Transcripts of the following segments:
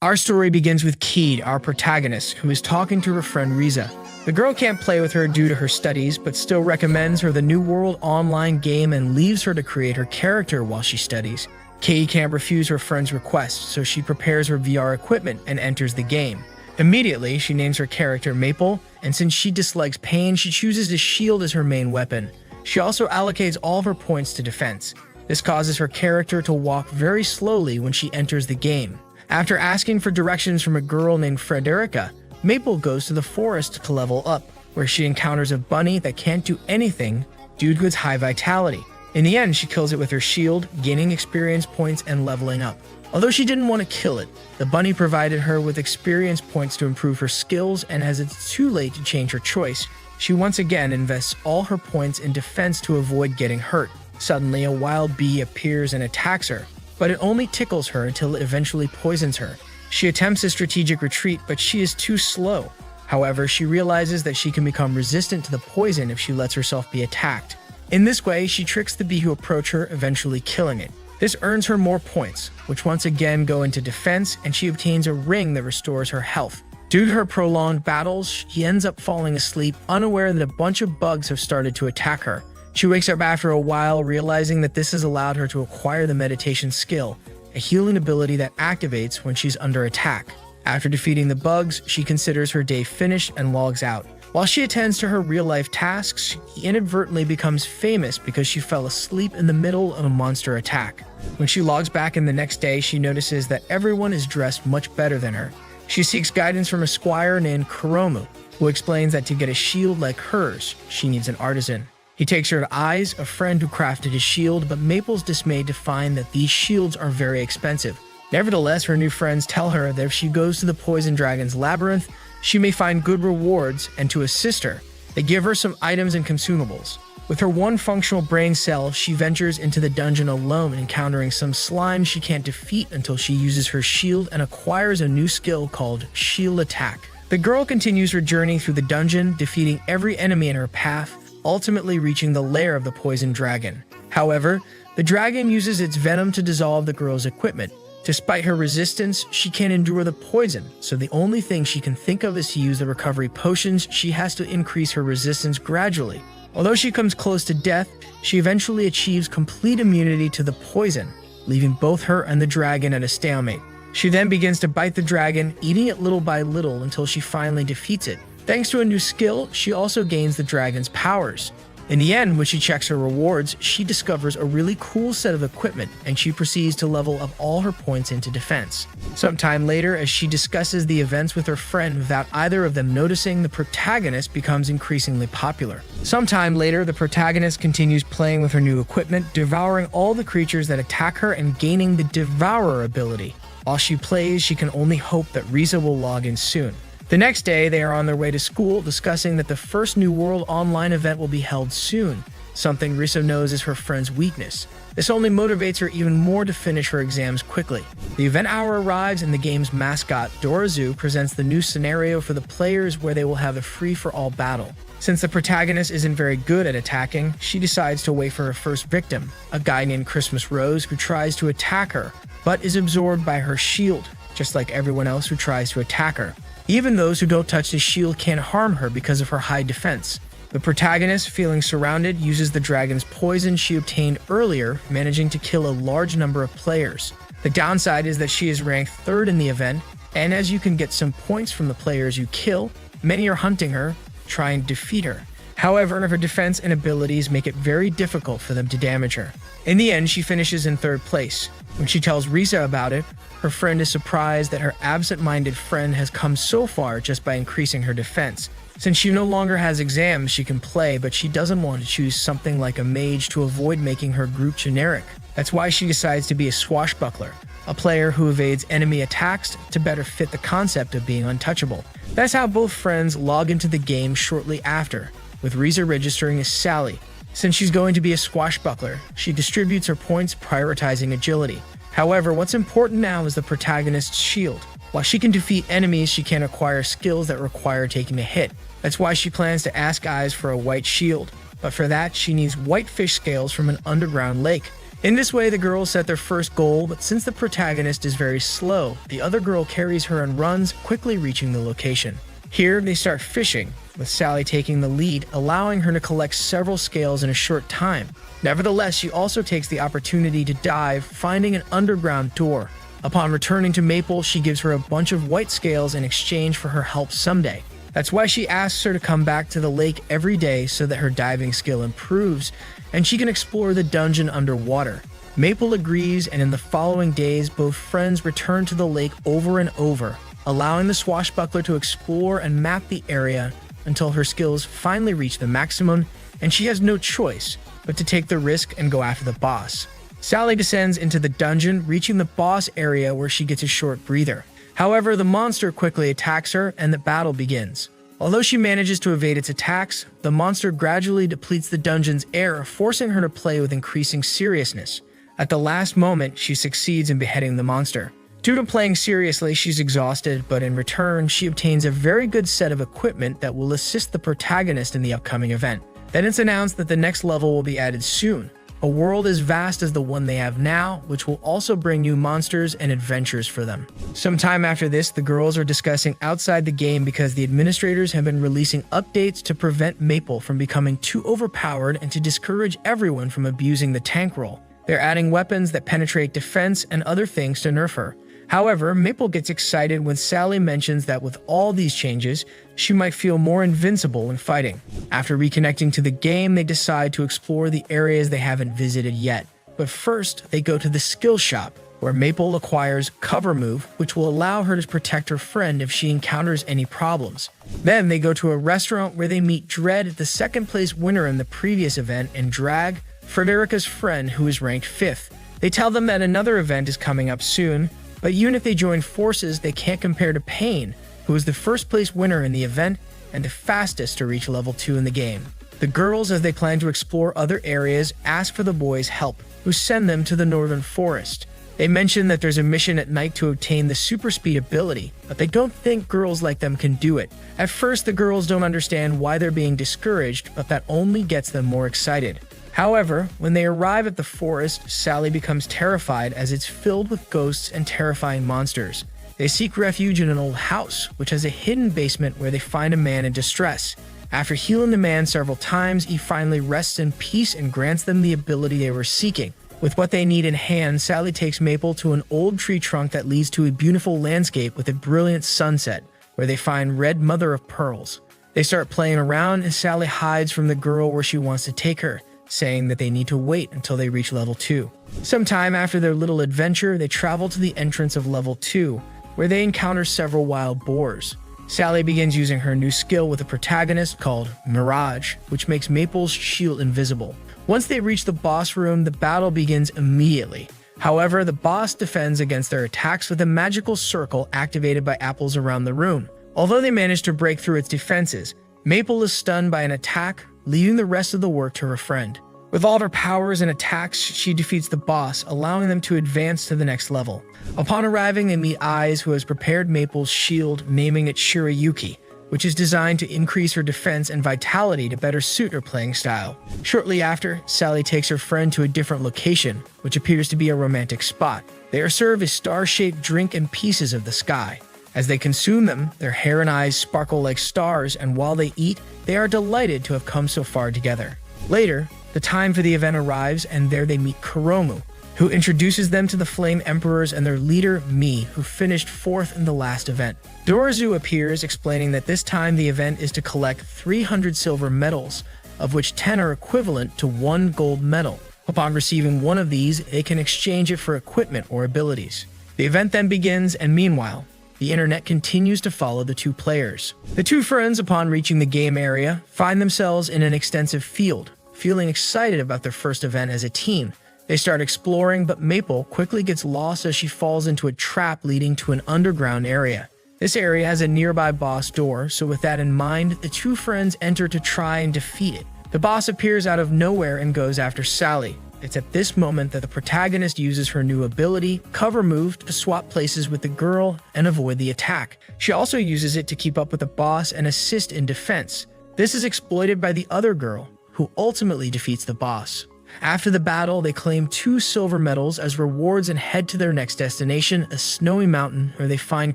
Our story begins with Keed, our protagonist, who is talking to her friend Riza. The girl can't play with her due to her studies, but still recommends her the New World online game and leaves her to create her character while she studies. Keed can't refuse her friend's request, so she prepares her VR equipment and enters the game. Immediately, she names her character Maple, and since she dislikes pain, she chooses the shield as her main weapon. She also allocates all of her points to defense. This causes her character to walk very slowly when she enters the game. After asking for directions from a girl named Frederica, Maple goes to the forest to level up, where she encounters a bunny that can't do anything due to its high vitality. In the end, she kills it with her shield, gaining experience points and leveling up. Although she didn't want to kill it, the bunny provided her with experience points to improve her skills, and as it's too late to change her choice, she once again invests all her points in defense to avoid getting hurt. Suddenly, a wild bee appears and attacks her, but it only tickles her until it eventually poisons her. She attempts a strategic retreat, but she is too slow. However, she realizes that she can become resistant to the poison if she lets herself be attacked. In this way, she tricks the bee who approach her, eventually killing it. This earns her more points, which once again go into defense, and she obtains a ring that restores her health. Due to her prolonged battles, she ends up falling asleep, unaware that a bunch of bugs have started to attack her. She wakes up after a while, realizing that this has allowed her to acquire the meditation skill, a healing ability that activates when she's under attack. After defeating the bugs, she considers her day finished and logs out. While she attends to her real-life tasks, she inadvertently becomes famous because she fell asleep in the middle of a monster attack. When she logs back in the next day, she notices that everyone is dressed much better than her. She seeks guidance from a squire named Kuromu, who explains that to get a shield like hers, she needs an artisan. He takes her to Eyes, a friend who crafted his shield, but Maple's dismayed to find that these shields are very expensive. Nevertheless, her new friends tell her that if she goes to the Poison Dragon's labyrinth, she may find good rewards, and to assist her, they give her some items and consumables. With her one functional brain cell, she ventures into the dungeon alone, encountering some slime she can't defeat until she uses her shield and acquires a new skill called Shield Attack. The girl continues her journey through the dungeon, defeating every enemy in her path, ultimately reaching the lair of the Poison Dragon. However, the dragon uses its venom to dissolve the girl's equipment. Despite her resistance, she can't endure the poison, so the only thing she can think of is to use the recovery potions. She has to increase her resistance gradually. Although she comes close to death, she eventually achieves complete immunity to the poison, leaving both her and the dragon at a stalemate. She then begins to bite the dragon, eating it little by little until she finally defeats it. Thanks to a new skill, she also gains the dragon's powers. In the end, when she checks her rewards, she discovers a really cool set of equipment, and she proceeds to level up all her points into defense. Sometime later, as she discusses the events with her friend without either of them noticing, the protagonist becomes increasingly popular. Sometime later, the protagonist continues playing with her new equipment, devouring all the creatures that attack her and gaining the Devourer ability. While she plays, she can only hope that Riza will log in soon. The next day, they are on their way to school, discussing that the first New World online event will be held soon, something Riza knows is her friend's weakness. This only motivates her even more to finish her exams quickly. The event hour arrives, and the game's mascot, Dorazu, presents the new scenario for the players where they will have a free-for-all battle. Since the protagonist isn't very good at attacking, she decides to wait for her first victim, a guy named Christmas Rose who tries to attack her, but is absorbed by her shield, just like everyone else who tries to attack her. Even those who don't touch the shield can't harm her because of her high defense. The protagonist, feeling surrounded, uses the dragon's poison she obtained earlier, managing to kill a large number of players. The downside is that she is ranked 3rd in the event, and as you can get some points from the players you kill, many are hunting her, trying to defeat her. However, her defense and abilities make it very difficult for them to damage her. In the end, she finishes in 3rd place. When she tells Riza about it, her friend is surprised that her absent-minded friend has come so far just by increasing her defense. Since she no longer has exams, she can play, but she doesn't want to choose something like a mage to avoid making her group generic. That's why she decides to be a swashbuckler, a player who evades enemy attacks to better fit the concept of being untouchable. That's how both friends log into the game shortly after, with Riza registering as Sally. Since she's going to be a swashbuckler, she distributes her points, prioritizing agility. However, what's important now is the protagonist's shield. While she can defeat enemies, she can't acquire skills that require taking a hit. That's why she plans to ask Eyes for a white shield. But for that, she needs white fish scales from an underground lake. In this way, the girls set their first goal, but since the protagonist is very slow, the other girl carries her and runs, quickly reaching the location. Here, they start fishing, with Sally taking the lead, allowing her to collect several scales in a short time. Nevertheless, she also takes the opportunity to dive, finding an underground door. Upon returning to Maple, she gives her a bunch of white scales in exchange for her help someday. That's why she asks her to come back to the lake every day so that her diving skill improves and she can explore the dungeon underwater. Maple agrees, and in the following days, both friends return to the lake over and over, allowing the swashbuckler to explore and map the area until her skills finally reach the maximum and she has no choice but to take the risk and go after the boss. Sally descends into the dungeon, reaching the boss area where she gets a short breather. However, the monster quickly attacks her and the battle begins. Although she manages to evade its attacks, the monster gradually depletes the dungeon's air, forcing her to play with increasing seriousness. At the last moment, she succeeds in beheading the monster. Due to playing seriously, she's exhausted, but in return, she obtains a very good set of equipment that will assist the protagonist in the upcoming event. Then it's announced that the next level will be added soon, a world as vast as the one they have now, which will also bring new monsters and adventures for them. Sometime after this, the girls are discussing outside the game because the administrators have been releasing updates to prevent Maple from becoming too overpowered and to discourage everyone from abusing the tank role. They're adding weapons that penetrate defense and other things to nerf her. However, Maple gets excited when Sally mentions that with all these changes, she might feel more invincible when fighting. After reconnecting to the game, they decide to explore the areas they haven't visited yet. But first, they go to the skill shop, where Maple acquires Cover Move, which will allow her to protect her friend if she encounters any problems. Then they go to a restaurant where they meet Dread, the second place winner in the previous event, and Drag, Frederica's friend who is ranked 5th. They tell them that another event is coming up soon, but even if they join forces, they can't compare to Pain, who was the first place winner in the event and the fastest to reach level 2 in the game. The girls, as they plan to explore other areas, ask for the boys' help, who send them to the Northern Forest. They mention that there's a mission at night to obtain the super speed ability, but they don't think girls like them can do it. At first, the girls don't understand why they're being discouraged, but that only gets them more excited. However, when they arrive at the forest, Sally becomes terrified as it's filled with ghosts and terrifying monsters. They seek refuge in an old house, which has a hidden basement where they find a man in distress. After healing the man several times, he finally rests in peace and grants them the ability they were seeking. With what they need in hand, Sally takes Maple to an old tree trunk that leads to a beautiful landscape with a brilliant sunset, where they find Red Mother of Pearls. They start playing around and Sally hides from the girl where she wants to take her, saying that they need to wait until they reach level 2. Sometime after their little adventure, they travel to the entrance of level 2, where they encounter several wild boars. Sally begins using her new skill with a protagonist called Mirage, which makes Maple's shield invisible. Once they reach the boss room, the battle begins immediately. However, the boss defends against their attacks with a magical circle activated by apples around the room. Although they manage to break through its defenses, Maple is stunned by an attack, leaving the rest of the work to her friend. With all of her powers and attacks, she defeats the boss, allowing them to advance to the next level. Upon arriving, they meet Eyes, who has prepared Maple's shield, naming it Shirayuki, which is designed to increase her defense and vitality to better suit her playing style. Shortly after, Sally takes her friend to a different location, which appears to be a romantic spot. They are served a star-shaped drink and pieces of the sky. As they consume them, their hair and eyes sparkle like stars, and while they eat, they are delighted to have come so far together. Later, the time for the event arrives, and there they meet Kuromu, who introduces them to the Flame Emperors and their leader, Mi, who finished 4th in the last event. Dorizu appears, explaining that this time the event is to collect 300 silver medals, of which 10 are equivalent to 1 gold medal. Upon receiving one of these, they can exchange it for equipment or abilities. The event then begins, and meanwhile, the internet continues to follow the two players. The two friends, upon reaching the game area, find themselves in an extensive field, feeling excited about their first event as a team. They start exploring, but Maple quickly gets lost as she falls into a trap leading to an underground area. This area has a nearby boss door, so with that in mind, the two friends enter to try and defeat it. The boss appears out of nowhere and goes after Sally. It's at this moment that the protagonist uses her new ability, Cover Move, to swap places with the girl and avoid the attack. She also uses it to keep up with the boss and assist in defense. This is exploited by the other girl, who ultimately defeats the boss. After the battle, they claim 2 silver medals as rewards and head to their next destination, a snowy mountain, where they find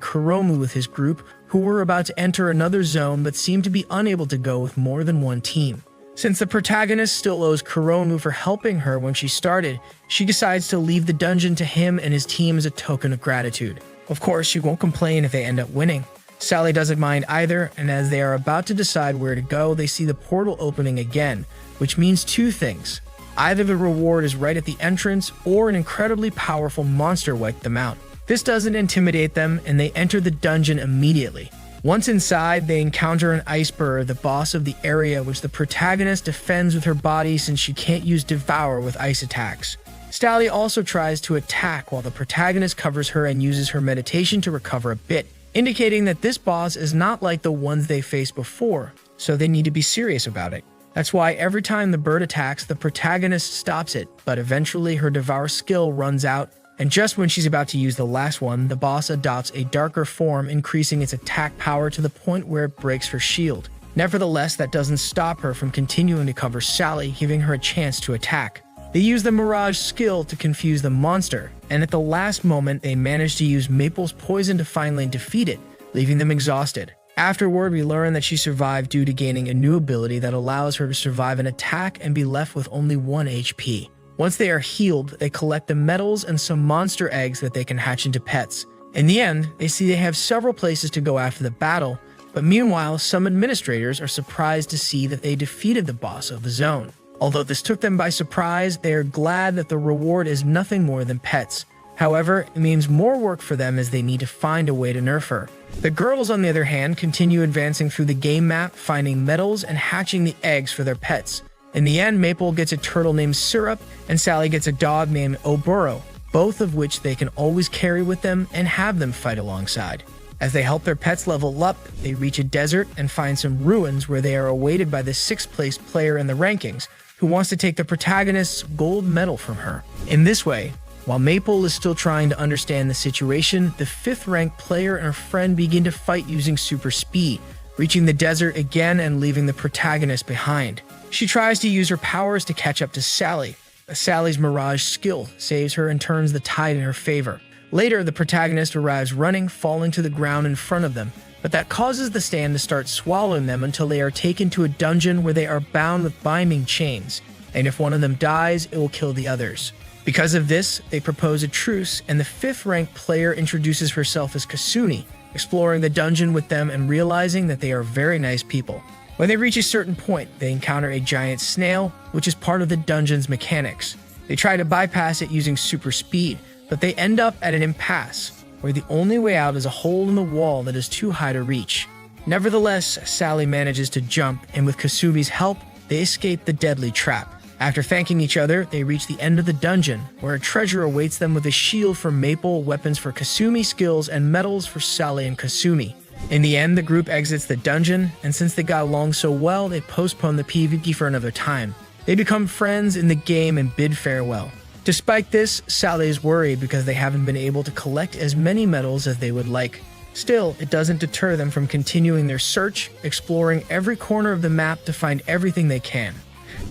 Kuromu with his group, who were about to enter another zone but seem to be unable to go with more than one team. Since the protagonist still owes Kuromu for helping her when she started, she decides to leave the dungeon to him and his team as a token of gratitude. Of course, she won't complain if they end up winning. Sally doesn't mind either, and as they are about to decide where to go, they see the portal opening again, which means 2 things. Either the reward is right at the entrance, or an incredibly powerful monster wiped them out. This doesn't intimidate them, and they enter the dungeon immediately. Once inside, they encounter an iceberg, the boss of the area, which the protagonist defends with her body since she can't use Devour with ice attacks. Sally also tries to attack while the protagonist covers her and uses her meditation to recover a bit, indicating that this boss is not like the ones they faced before, so they need to be serious about it. That's why every time the bird attacks, the protagonist stops it, but eventually her Devour skill runs out, and just when she's about to use the last one, the boss adopts a darker form, increasing its attack power to the point where it breaks her shield. Nevertheless, that doesn't stop her from continuing to cover Sally, giving her a chance to attack. They use the Mirage skill to confuse the monster, and at the last moment, they manage to use Maple's poison to finally defeat it, leaving them exhausted. Afterward, we learn that she survived due to gaining a new ability that allows her to survive an attack and be left with only 1 HP. Once they are healed, they collect the medals and some monster eggs that they can hatch into pets. In the end, they see they have several places to go after the battle, but meanwhile, some administrators are surprised to see that they defeated the boss of the zone. Although this took them by surprise, they are glad that the reward is nothing more than pets. However, it means more work for them as they need to find a way to nerf her. The girls, on the other hand, continue advancing through the game map, finding medals and hatching the eggs for their pets. In the end, Maple gets a turtle named Syrup, and Sally gets a dog named Oboro, both of which they can always carry with them and have them fight alongside. As they help their pets level up, they reach a desert and find some ruins where they are awaited by the 6th place player in the rankings, who wants to take the protagonist's gold medal from her. In this way, while Maple is still trying to understand the situation, the 5th ranked player and her friend begin to fight using super speed, reaching the desert again and leaving the protagonist behind. She tries to use her powers to catch up to Sally, but Sally's Mirage skill saves her and turns the tide in her favor. Later, the protagonist arrives running, falling to the ground in front of them, but that causes the stand to start swallowing them until they are taken to a dungeon where they are bound with binding chains, and if one of them dies, it will kill the others. Because of this, they propose a truce, and the 5th ranked player introduces herself as Kasumi, exploring the dungeon with them and realizing that they are very nice people. When they reach a certain point, they encounter a giant snail, which is part of the dungeon's mechanics. They try to bypass it using super speed, but they end up at an impasse, where the only way out is a hole in the wall that is too high to reach. Nevertheless, Sally manages to jump, and with Kasumi's help, they escape the deadly trap. After thanking each other, they reach the end of the dungeon, where a treasure awaits them with a shield for Maple, weapons for Kasumi, skills, and medals for Sally and Kasumi. In the end, the group exits the dungeon, and since they got along so well, they postpone the PvP for another time. They become friends in the game and bid farewell. Despite this, Sally is worried because they haven't been able to collect as many medals as they would like. Still, it doesn't deter them from continuing their search, exploring every corner of the map to find everything they can.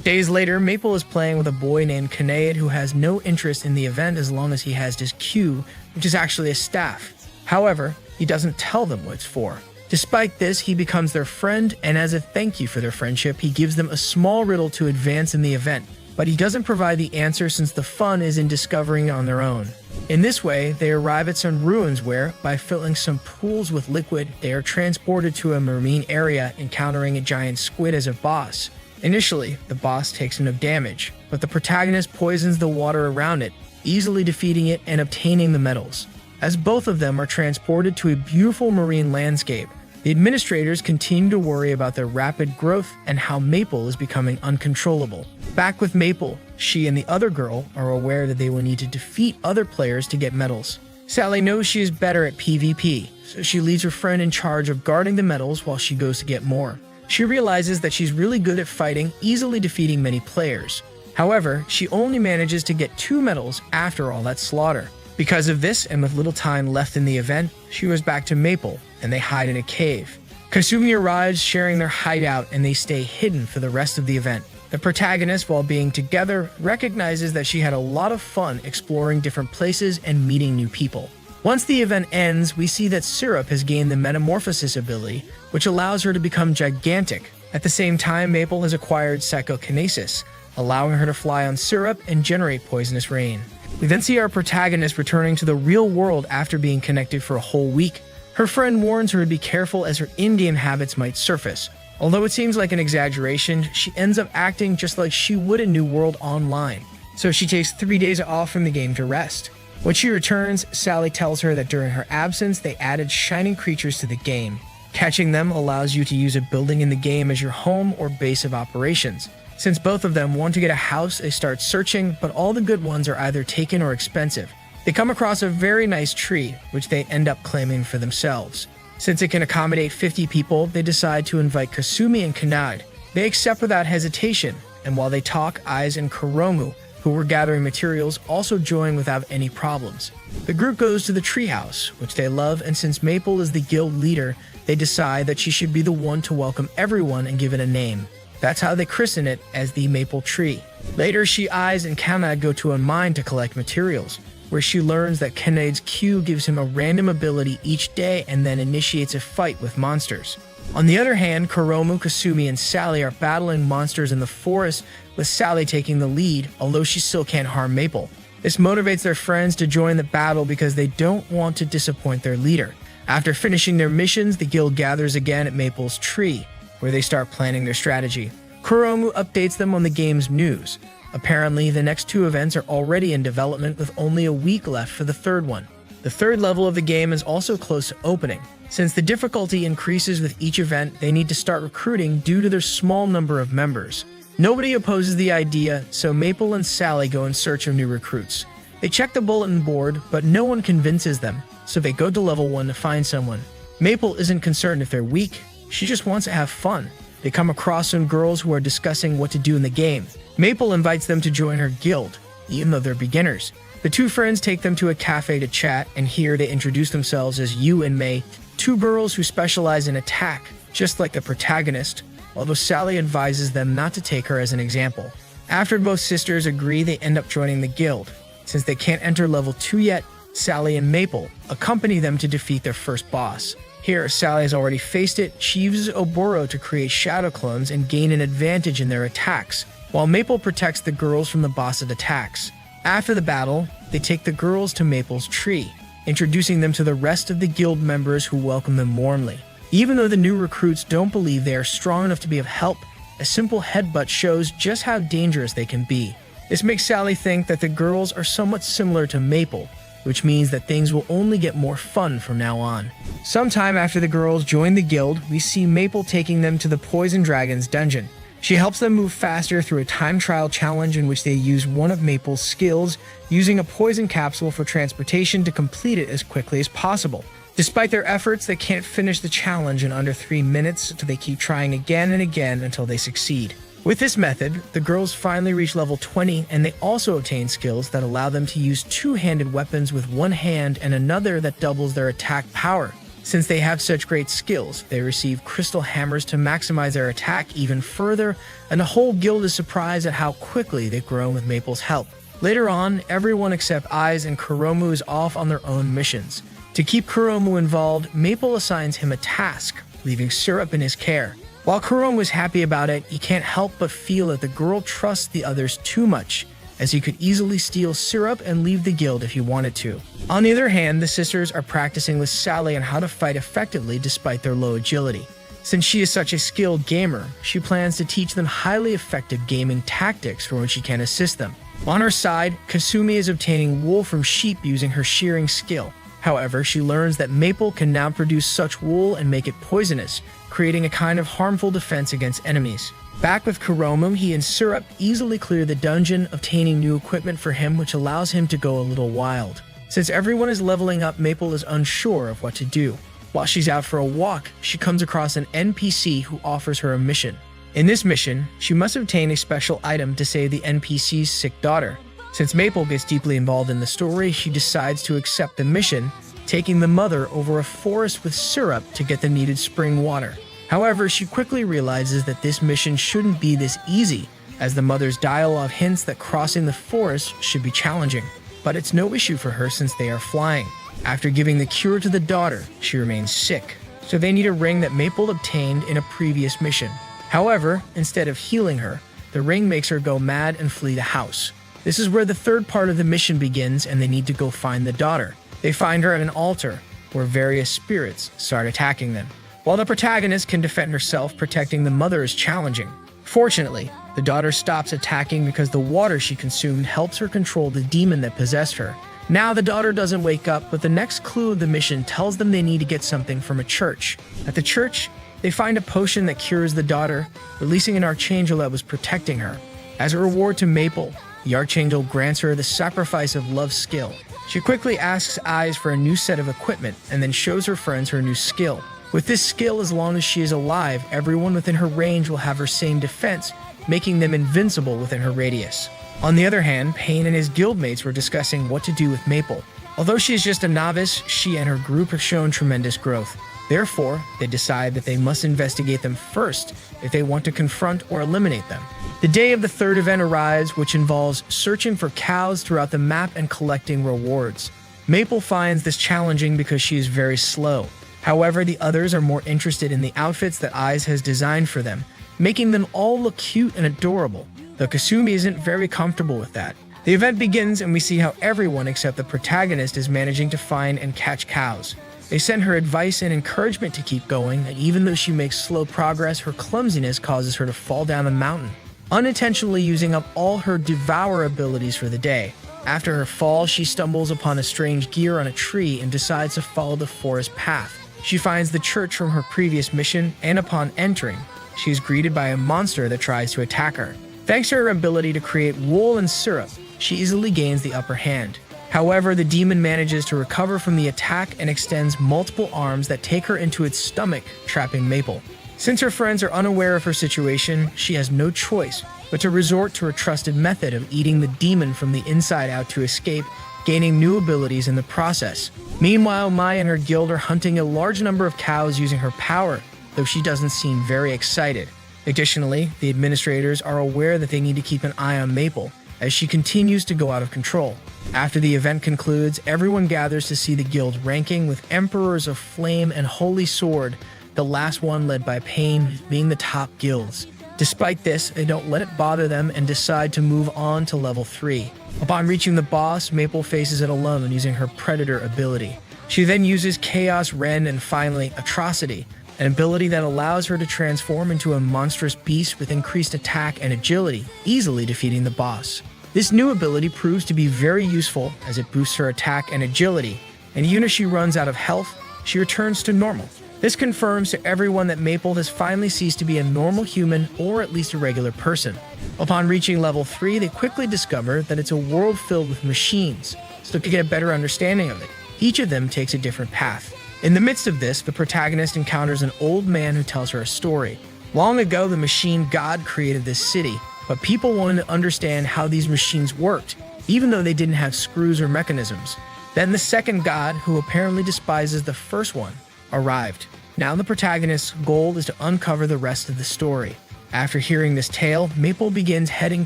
Days later, Maple is playing with a boy named Kanaid who has no interest in the event as long as he has his cue, which is actually a staff. However, he doesn't tell them what it's for. Despite this, he becomes their friend, and as a thank you for their friendship, he gives them a small riddle to advance in the event. But he doesn't provide the answer since the fun is in discovering it on their own. In this way, they arrive at some ruins where, by filling some pools with liquid, they are transported to a marine area, encountering a giant squid as a boss. Initially, the boss takes no damage, but the protagonist poisons the water around it, easily defeating it and obtaining the medals. As both of them are transported to a beautiful marine landscape, the administrators continue to worry about their rapid growth and how Maple is becoming uncontrollable. Back with Maple, she and the other girl are aware that they will need to defeat other players to get medals. Sally knows she is better at PvP, so she leaves her friend in charge of guarding the medals while she goes to get more. She realizes that she's really good at fighting, easily defeating many players. However, she only manages to get 2 medals after all that slaughter. Because of this, and with little time left in the event, she goes back to Maple, and they hide in a cave. Kasumi arrives, sharing their hideout, and they stay hidden for the rest of the event. The protagonist, while being together, recognizes that she had a lot of fun exploring different places and meeting new people. Once the event ends, we see that Syrup has gained the Metamorphosis ability, which allows her to become gigantic. At the same time, Maple has acquired Psychokinesis, allowing her to fly on Syrup and generate poisonous rain. We then see our protagonist returning to the real world after being connected for a whole week. Her friend warns her to be careful as her in-game habits might surface. Although it seems like an exaggeration, she ends up acting just like she would in New World Online. So she takes 3 days off from the game to rest. When she returns, Sally tells her that during her absence, they added shining creatures to the game. Catching them allows you to use a building in the game as your home or base of operations. Since both of them want to get a house, they start searching, but all the good ones are either taken or expensive. They come across a very nice tree, which they end up claiming for themselves. Since it can accommodate 50 people, they decide to invite Kasumi and Kanade. They accept without hesitation, and while they talk, Aiz and Kuromu, who were gathering materials, also join without any problems. The group goes to the treehouse, which they love, and since Maple is the guild leader, they decide that she should be the one to welcome everyone and give it a name. That's how they christen it as the Maple Tree. Later, Aiz and Kanade go to a mine to collect materials, where she learns that Kanade's Q gives him a random ability each day and then initiates a fight with monsters. On the other hand, Kuromu, Kasumi, and Sally are battling monsters in the forest, with Sally taking the lead, although she still can't harm Maple. This motivates their friends to join the battle because they don't want to disappoint their leader. After finishing their missions, the guild gathers again at Maple's tree, where they start planning their strategy. Kuromu updates them on the game's news. Apparently, the next 2 events are already in development with only a week left for the third one. The third level of the game is also close to opening. Since the difficulty increases with each event, they need to start recruiting due to their small number of members. Nobody opposes the idea, so Maple and Sally go in search of new recruits. They check the bulletin board, but no one convinces them, so they go to level 1 to find someone. Maple isn't concerned if they're weak, she just wants to have fun. They come across some girls who are discussing what to do in the game. Maple invites them to join her guild, even though they're beginners. The 2 friends take them to a cafe to chat, and here they introduce themselves as Yu and Mei, 2 girls who specialize in attack, just like the protagonist, although Sally advises them not to take her as an example. After both sisters agree, they end up joining the guild. Since they can't enter level 2 yet, Sally and Maple accompany them to defeat their first boss. Here, Sally has already faced it. She uses Oboro to create shadow clones and gain an advantage in their attacks, while Maple protects the girls from the boss's attacks. After the battle, they take the girls to Maple's tree, introducing them to the rest of the guild members who welcome them warmly. Even though the new recruits don't believe they are strong enough to be of help, a simple headbutt shows just how dangerous they can be. This makes Sally think that the girls are somewhat similar to Maple, which means that things will only get more fun from now on. Sometime after the girls join the guild, we see Maple taking them to the Poison Dragon's dungeon. She helps them move faster through a time trial challenge in which they use one of Maple's skills, using a poison capsule for transportation to complete it as quickly as possible. Despite their efforts, they can't finish the challenge in under 3 minutes, so they keep trying again and again until they succeed. With this method, the girls finally reach level 20, and they also obtain skills that allow them to use 2-handed weapons with one hand and another that doubles their attack power. Since they have such great skills, they receive crystal hammers to maximize their attack even further, and the whole guild is surprised at how quickly they've grown with Maple's help. Later on, everyone except Aiz and Kuromu is off on their own missions. To keep Kuromu involved, Maple assigns him a task, leaving Syrup in his care. While Kuromu is happy about it, he can't help but feel that the girl trusts the others too much, as he could easily steal Syrup and leave the guild if he wanted to. On the other hand, the sisters are practicing with Sally on how to fight effectively despite their low agility. Since she is such a skilled gamer, she plans to teach them highly effective gaming tactics for when she can assist them. On her side, Kasumi is obtaining wool from sheep using her shearing skill. However, she learns that Maple can now produce such wool and make it poisonous, creating a kind of harmful defense against enemies. Back with Kuromu, he and Syrup easily clear the dungeon, obtaining new equipment for him which allows him to go a little wild. Since everyone is leveling up, Maple is unsure of what to do. While she's out for a walk, she comes across an NPC who offers her a mission. In this mission, she must obtain a special item to save the NPC's sick daughter. Since Maple gets deeply involved in the story, she decides to accept the mission, taking the mother over a forest with Syrup to get the needed spring water. However, she quickly realizes that this mission shouldn't be this easy, as the mother's dialogue hints that crossing the forest should be challenging. But it's no issue for her since they are flying. After giving the cure to the daughter, she remains sick, so they need a ring that Maple obtained in a previous mission. However, instead of healing her, the ring makes her go mad and flee the house. This is where the third part of the mission begins, and they need to go find the daughter. They find her at an altar, where various spirits start attacking them. While the protagonist can defend herself, protecting the mother is challenging. Fortunately, the daughter stops attacking because the water she consumed helps her control the demon that possessed her. Now the daughter doesn't wake up, but the next clue of the mission tells them they need to get something from a church. At the church, they find a potion that cures the daughter, releasing an archangel that was protecting her. As a reward to Maple, the archangel grants her the sacrifice of love skill. She quickly asks Eyes for a new set of equipment and then shows her friends her new skill. With this skill, as long as she is alive, everyone within her range will have her same defense, making them invincible within her radius. On the other hand, Payne and his guildmates were discussing what to do with Maple. Although she is just a novice, she and her group have shown tremendous growth. Therefore, they decide that they must investigate them first if they want to confront or eliminate them. The day of the third event arrives, which involves searching for cows throughout the map and collecting rewards. Maple finds this challenging because she is very slow. However, the others are more interested in the outfits that Eyes has designed for them, making them all look cute and adorable, though Kasumi isn't very comfortable with that. The event begins and we see how everyone except the protagonist is managing to find and catch cows. They send her advice and encouragement to keep going, and even though she makes slow progress, her clumsiness causes her to fall down a mountain, unintentionally using up all her devour abilities for the day. After her fall, she stumbles upon a strange gear on a tree and decides to follow the forest path. She finds the church from her previous mission, and upon entering, she is greeted by a monster that tries to attack her. Thanks to her ability to create wool and syrup, she easily gains the upper hand. However, the demon manages to recover from the attack and extends multiple arms that take her into its stomach, trapping Maple. Since her friends are unaware of her situation, she has no choice but to resort to her trusted method of eating the demon from the inside out to escape, gaining new abilities in the process. Meanwhile, Mai and her guild are hunting a large number of cows using her power, though she doesn't seem very excited. Additionally, the administrators are aware that they need to keep an eye on Maple, as she continues to go out of control. After the event concludes, everyone gathers to see the guild ranking, with Emperors of Flame and Holy Sword, the last one led by Payne, being the top guilds. Despite this, they don't let it bother them and decide to move on to level 3. Upon reaching the boss, Maple faces it alone using her Predator ability. She then uses Chaos Ren and finally Atrocity, an ability that allows her to transform into a monstrous beast with increased attack and agility, easily defeating the boss. This new ability proves to be very useful as it boosts her attack and agility, and even if she runs out of health, she returns to normal. This confirms to everyone that Maple has finally ceased to be a normal human or at least a regular person. Upon reaching level 3, they quickly discover that it's a world filled with machines, so to get a better understanding of it, each of them takes a different path. In the midst of this, the protagonist encounters an old man who tells her a story. Long ago, the machine god created this city, but people wanted to understand how these machines worked, even though they didn't have screws or mechanisms. Then the second god, who apparently despises the first one, arrived. Now the protagonist's goal is to uncover the rest of the story. After hearing this tale, Maple begins heading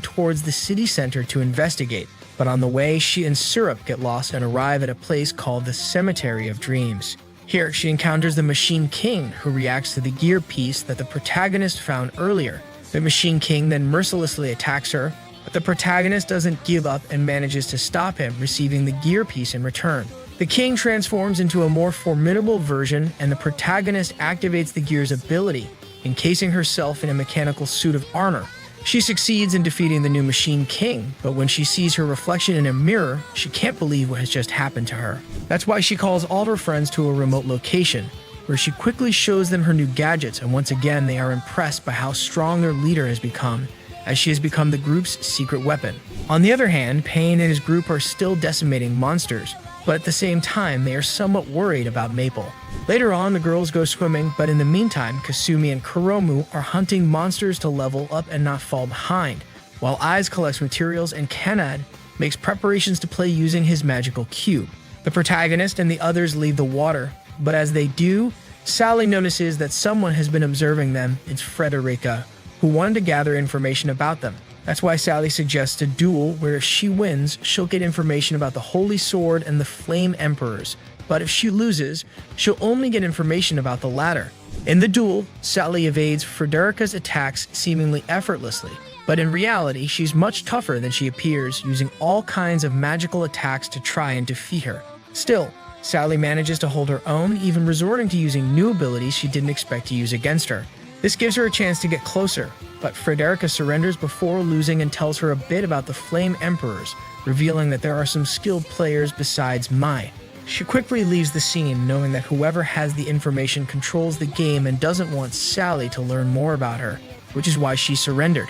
towards the city center to investigate, but on the way, she and Syrup get lost and arrive at a place called the Cemetery of Dreams. Here, she encounters the Machine King, who reacts to the gear piece that the protagonist found earlier. The Machine King then mercilessly attacks her, but the protagonist doesn't give up and manages to stop him, receiving the gear piece in return. The king transforms into a more formidable version, and the protagonist activates the gear's ability, encasing herself in a mechanical suit of armor. She succeeds in defeating the new Machine King, but when she sees her reflection in a mirror, she can't believe what has just happened to her. That's why she calls all her friends to a remote location, where she quickly shows them her new gadgets, and once again they are impressed by how strong their leader has become, as she has become the group's secret weapon. On the other hand, Payne and his group are still decimating monsters, but at the same time, they are somewhat worried about Maple. Later on, the girls go swimming, but in the meantime, Kasumi and Kuromu are hunting monsters to level up and not fall behind, while Eyes collects materials and Kanad makes preparations to play using his magical cube. The protagonist and the others leave the water, but as they do, Sally notices that someone has been observing them. It's Frederica, who wanted to gather information about them. That's why Sally suggests a duel where if she wins, she'll get information about the Holy Sword and the Flame Emperors, but if she loses, she'll only get information about the latter. In the duel, Sally evades Frederica's attacks seemingly effortlessly, but in reality, she's much tougher than she appears, using all kinds of magical attacks to try and defeat her. Still, Sally manages to hold her own, even resorting to using new abilities she didn't expect to use against her. This gives her a chance to get closer, but Frederica surrenders before losing and tells her a bit about the Flame Emperors, revealing that there are some skilled players besides Mai. She quickly leaves the scene, knowing that whoever has the information controls the game and doesn't want Sally to learn more about her, which is why she surrendered.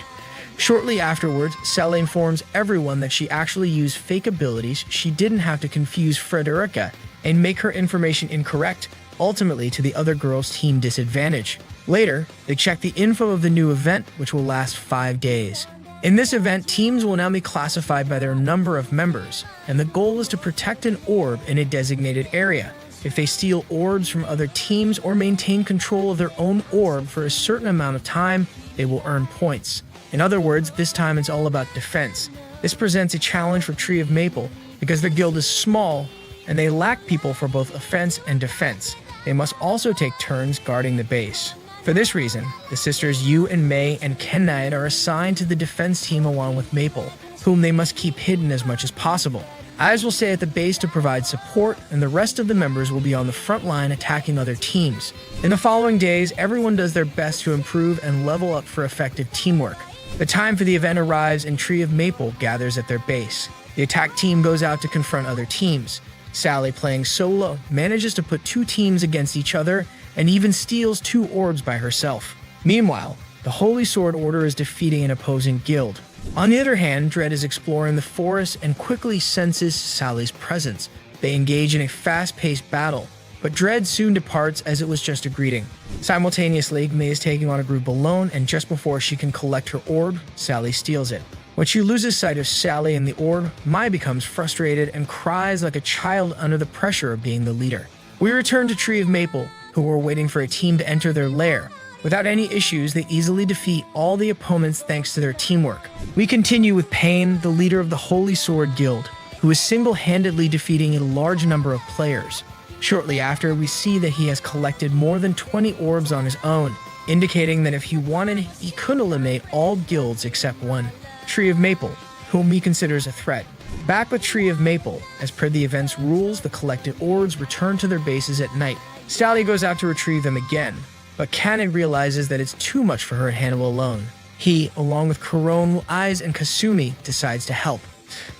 Shortly afterwards, Sally informs everyone that she actually used fake abilities. She didn't have to confuse Frederica and make her information incorrect, ultimately to the other girls' team disadvantage. Later, they check the info of the new event, which will last 5 days. In this event, teams will now be classified by their number of members, and the goal is to protect an orb in a designated area. If they steal orbs from other teams or maintain control of their own orb for a certain amount of time, they will earn points. In other words, this time it's all about defense. This presents a challenge for Tree of Maple because their guild is small and they lack people for both offense and defense. They must also take turns guarding the base. For this reason, the sisters Yu and Mei and Kenite are assigned to the defense team along with Maple, whom they must keep hidden as much as possible. Eyes will stay at the base to provide support, and the rest of the members will be on the front line attacking other teams. In the following days, everyone does their best to improve and level up for effective teamwork. The time for the event arrives and Tree of Maple gathers at their base. The attack team goes out to confront other teams. Sally, playing solo, manages to put 2 teams against each other and even steals 2 orbs by herself. Meanwhile, the Holy Sword Order is defeating an opposing guild. On the other hand, Dread is exploring the forest and quickly senses Sally's presence. They engage in a fast-paced battle, but Dread soon departs as it was just a greeting. Simultaneously, Mei is taking on a group alone, and just before she can collect her orb, Sally steals it. When she loses sight of Sally and the orb, Mai becomes frustrated and cries like a child under the pressure of being the leader. We return to Tree of Maple, who were waiting for a team to enter their lair. Without any issues, they easily defeat all the opponents thanks to their teamwork. We continue with Pain, the leader of the Holy Sword Guild, who is single-handedly defeating a large number of players. Shortly after, we see that he has collected more than 20 orbs on his own, indicating that if he wanted, he could eliminate all guilds except one, Tree of Maple, whom he considers a threat. Back with Tree of Maple, as per the event's rules, the collected orbs return to their bases at night. Sally goes out to retrieve them again, but Kanen realizes that it's too much for her to handle alone. He, along with Kurono, Aiz, and Kasumi, decides to help.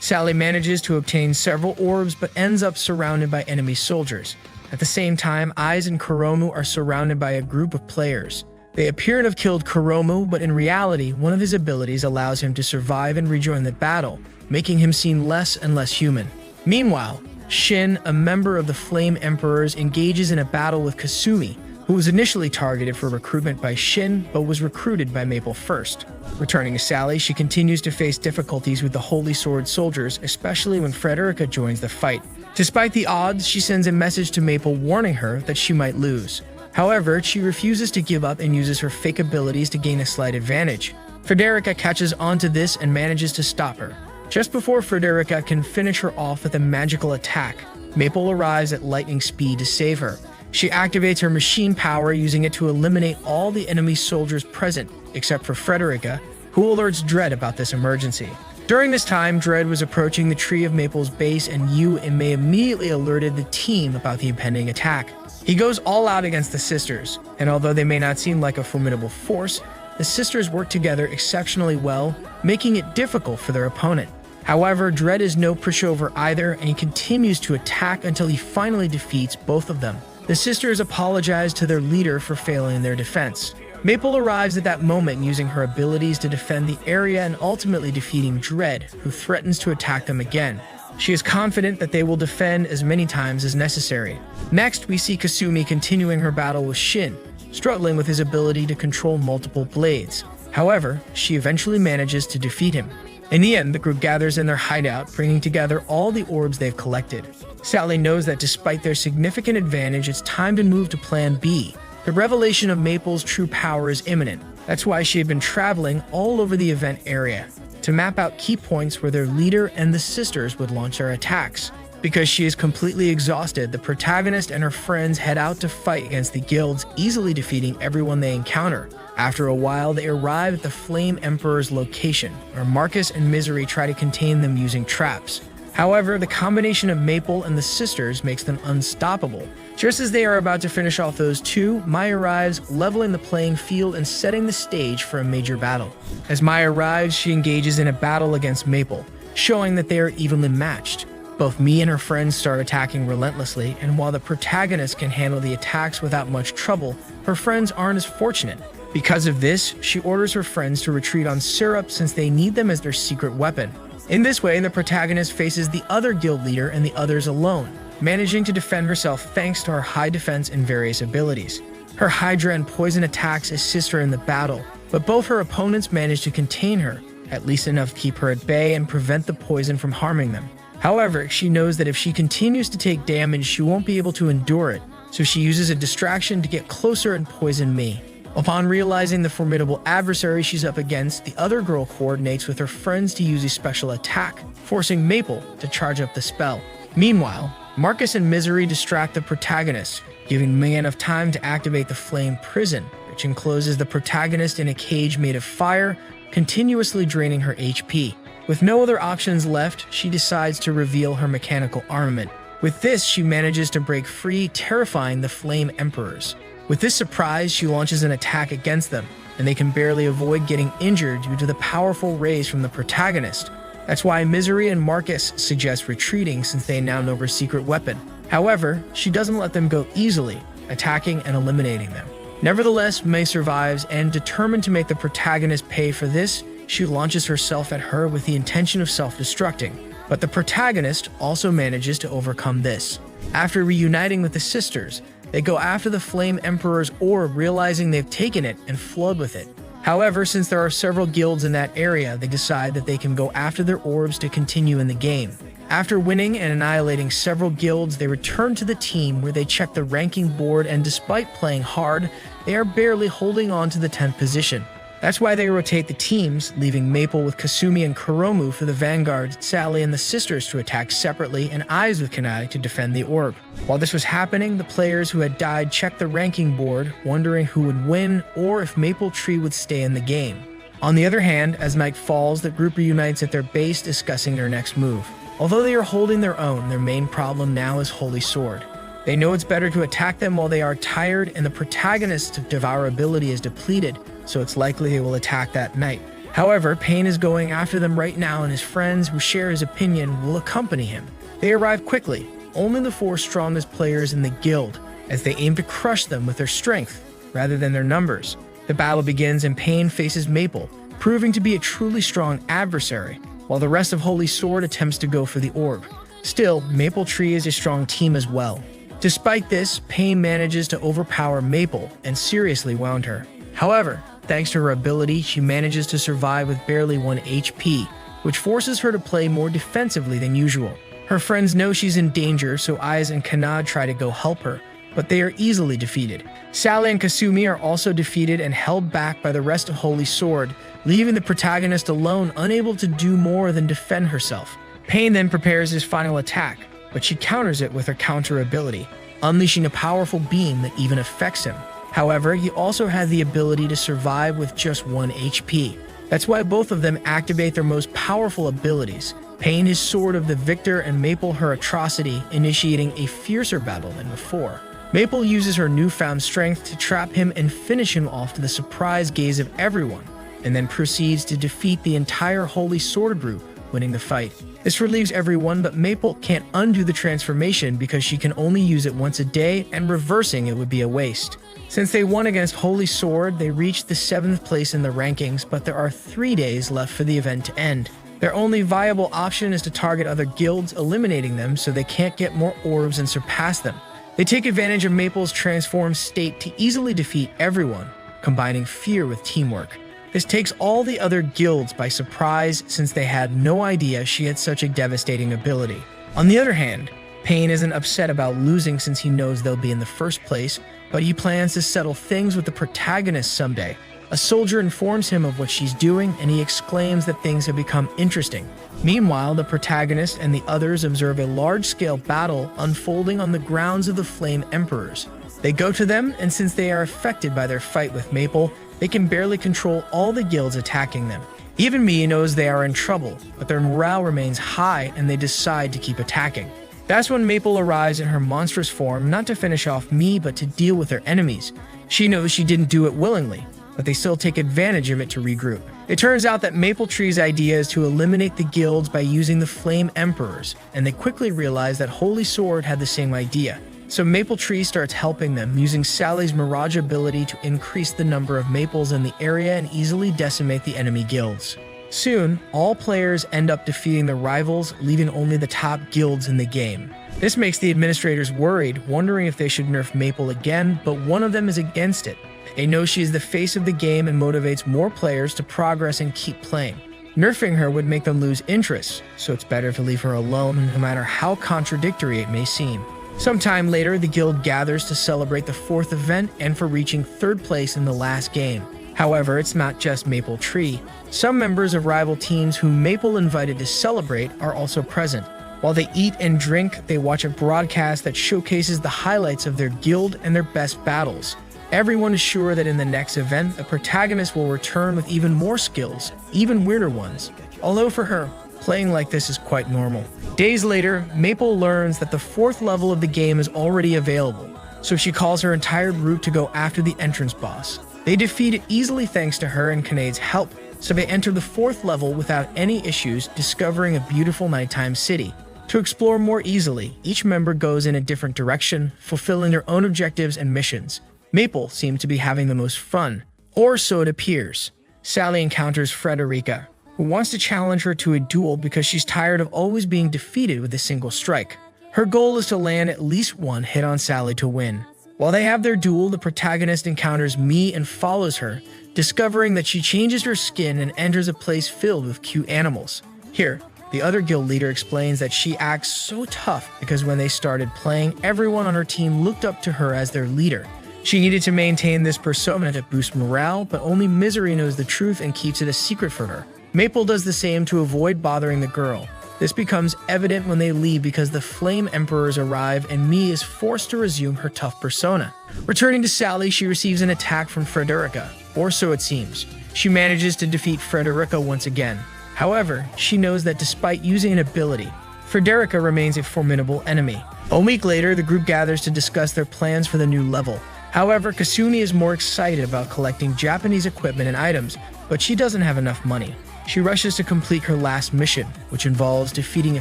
Sally manages to obtain several orbs but ends up surrounded by enemy soldiers. At the same time, Aiz and Kurono are surrounded by a group of players. They appear to have killed Kurono, but in reality, one of his abilities allows him to survive and rejoin the battle, making him seem less and less human. Meanwhile, Shin, a member of the Flame Emperors, engages in a battle with Kasumi, who was initially targeted for recruitment by Shin, but was recruited by Maple first. Returning to Sally, she continues to face difficulties with the Holy Sword soldiers, especially when Frederica joins the fight. Despite the odds, she sends a message to Maple warning her that she might lose. However, she refuses to give up and uses her fake abilities to gain a slight advantage. Frederica catches onto this and manages to stop her. Just before Frederica can finish her off with a magical attack, Maple arrives at lightning speed to save her. She activates her machine power, using it to eliminate all the enemy soldiers present, except for Frederica, who alerts Dread about this emergency. During this time, Dread was approaching the Tree of Maple's base, and Yu and Mei immediately alerted the team about the impending attack. He goes all out against the sisters, and although they may not seem like a formidable force, the sisters work together exceptionally well, making it difficult for their opponent. However, Dread is no pushover either, and he continues to attack until he finally defeats both of them. The sisters apologize to their leader for failing in their defense. Maple arrives at that moment using her abilities to defend the area and ultimately defeating Dread, who threatens to attack them again. She is confident that they will defend as many times as necessary. Next, we see Kasumi continuing her battle with Shin, struggling with his ability to control multiple blades. However, she eventually manages to defeat him. In the end, the group gathers in their hideout, bringing together all the orbs they've collected. Sally knows that despite their significant advantage, it's time to move to Plan B. The revelation of Maple's true power is imminent. That's why she had been traveling all over the event area. to map out key points where their leader and the sisters would launch their attacks. Because she is completely exhausted, the protagonist and her friends head out to fight against the guilds, easily defeating everyone they encounter. After a while, they arrive at the Flame Emperor's location, where Marcus and Misery try to contain them using traps. However, the combination of Maple and the sisters makes them unstoppable. Just as they are about to finish off those two, Mai arrives, leveling the playing field and setting the stage for a major battle. As Mai arrives, she engages in a battle against Maple, showing that they are evenly matched. Both Mii and her friends start attacking relentlessly, and while the protagonist can handle the attacks without much trouble, her friends aren't as fortunate. Because of this, she orders her friends to retreat on Syrup since they need them as their secret weapon. In this way, the protagonist faces the other guild leader and the others alone, managing to defend herself thanks to her high defense and various abilities. Her Hydra and Poison attacks assist her in the battle, but both her opponents manage to contain her, at least enough to keep her at bay and prevent the poison from harming them. However, she knows that if she continues to take damage, she won't be able to endure it, so she uses a distraction to get closer and poison Mii. Upon realizing the formidable adversary she's up against, the other girl coordinates with her friends to use a special attack, forcing Maple to charge up the spell. Meanwhile, Marcus and Misery distract the protagonist, giving Mii enough time to activate the Flame Prison, which encloses the protagonist in a cage made of fire, continuously draining her HP. With no other options left, she decides to reveal her mechanical armament. With this, she manages to break free, terrifying the Flame Emperors. With this surprise, she launches an attack against them, and they can barely avoid getting injured due to the powerful rays from the protagonist. That's why Misery and Marcus suggest retreating since they now know her secret weapon. However, she doesn't let them go easily, attacking and eliminating them. Nevertheless, Mei survives, and determined to make the protagonist pay for this, she launches herself at her with the intention of self-destructing. But the protagonist also manages to overcome this. After reuniting with the sisters, they go after the Flame Emperor's orb, realizing they've taken it and flood with it. However, since there are several guilds in that area, they decide that they can go after their orbs to continue in the game. After winning and annihilating several guilds, they return to the team where they check the ranking board, and despite playing hard, they are barely holding on to the 10th position. That's why they rotate the teams, leaving Maple with Kasumi and Kuromu for the vanguard, Sally and the sisters to attack separately, and Eyes with Kanai to defend the orb. While this was happening, the players who had died checked the ranking board, wondering who would win or if Maple Tree would stay in the game. On the other hand, as night falls, the group reunites at their base, discussing their next move. Although they are holding their own, their main problem now is Holy Sword. They know it's better to attack them while they are tired, and the protagonist's devourability is depleted, so it's likely they will attack that night. However, Pain is going after them right now, and his friends, who share his opinion, will accompany him. They arrive quickly, only the 4 strongest players in the guild, as they aim to crush them with their strength, rather than their numbers. The battle begins, and Pain faces Maple, proving to be a truly strong adversary, while the rest of Holy Sword attempts to go for the orb. Still, Maple Tree is a strong team as well. Despite this, Pain manages to overpower Maple and seriously wound her. However, thanks to her ability, she manages to survive with barely 1 HP, which forces her to play more defensively than usual. Her friends know she's in danger, so Eyes and Kanad try to go help her, but they are easily defeated. Sally and Kasumi are also defeated and held back by the rest of Holy Sword, leaving the protagonist alone, unable to do more than defend herself. Pain then prepares his final attack, but she counters it with her counter ability, unleashing a powerful beam that even affects him. However, he also has the ability to survive with just 1 HP. That's why both of them activate their most powerful abilities, Pain his Sword of the Victor and Maple her Atrocity, initiating a fiercer battle than before. Maple uses her newfound strength to trap him and finish him off to the surprised gaze of everyone, and then proceeds to defeat the entire Holy Sword group, winning the fight. This relieves everyone, but Maple can't undo the transformation because she can only use it once a day, and reversing it would be a waste. Since they won against Holy Sword, they reached the 7th place in the rankings, but there are 3 days left for the event to end. Their only viable option is to target other guilds, eliminating them so they can't get more orbs and surpass them. They take advantage of Maple's transformed state to easily defeat everyone, combining fear with teamwork. This takes all the other guilds by surprise, since they had no idea she had such a devastating ability. On the other hand, Pain isn't upset about losing since he knows they'll be in the first place, but he plans to settle things with the protagonist someday. A soldier informs him of what she's doing, and he exclaims that things have become interesting. Meanwhile, the protagonist and the others observe a large-scale battle unfolding on the grounds of the Flame Emperors. They go to them, and since they are affected by their fight with Maple, they can barely control all the guilds attacking them. Even Mii knows they are in trouble, but their morale remains high and they decide to keep attacking. That's when Maple arrives in her monstrous form, not to finish off Mii, but to deal with their enemies. She knows she didn't do it willingly, but they still take advantage of it to regroup. It turns out that Maple Tree's idea is to eliminate the guilds by using the Flame Emperors, and they quickly realize that Holy Sword had the same idea. So Maple Tree starts helping them, using Sally's Mirage ability to increase the number of maples in the area and easily decimate the enemy guilds. Soon, all players end up defeating their rivals, leaving only the top guilds in the game. This makes the administrators worried, wondering if they should nerf Maple again, but one of them is against it. They know she is the face of the game and motivates more players to progress and keep playing. Nerfing her would make them lose interest, so it's better to leave her alone, no matter how contradictory it may seem. Sometime later, the guild gathers to celebrate the 4th event and for reaching 3rd place in the last game. However, it's not just Maple Tree. Some members of rival teams whom Maple invited to celebrate are also present. While they eat and drink, they watch a broadcast that showcases the highlights of their guild and their best battles. Everyone is sure that in the next event, the protagonist will return with even more skills, even weirder ones. Although for her, playing like this is quite normal. Days later, Maple learns that the 4th level of the game is already available, so she calls her entire group to go after the entrance boss. They defeat it easily thanks to her and Kanade's help, so they enter the 4th level without any issues, discovering a beautiful nighttime city. To explore more easily, each member goes in a different direction, fulfilling their own objectives and missions. Maple seems to be having the most fun, or so it appears. Sally encounters Frederica, who wants to challenge her to a duel because she's tired of always being defeated with a single strike. Her goal is to land at least one hit on Sally to win. While they have their duel, the protagonist encounters Mii and follows her, discovering that she changes her skin and enters a place filled with cute animals. Here, the other guild leader explains that she acts so tough because when they started playing, everyone on her team looked up to her as their leader. She needed to maintain this persona to boost morale, but only Misery knows the truth and keeps it a secret for her. Maple does the same to avoid bothering the girl. This becomes evident when they leave because the Flame Emperors arrive and Mii is forced to resume her tough persona. Returning to Sally, she receives an attack from Frederica, or so it seems. She manages to defeat Frederica once again. However, she knows that despite using an ability, Frederica remains a formidable enemy. A week later, the group gathers to discuss their plans for the new level. However, Kasumi is more excited about collecting Japanese equipment and items, but she doesn't have enough money. She rushes to complete her last mission, which involves defeating a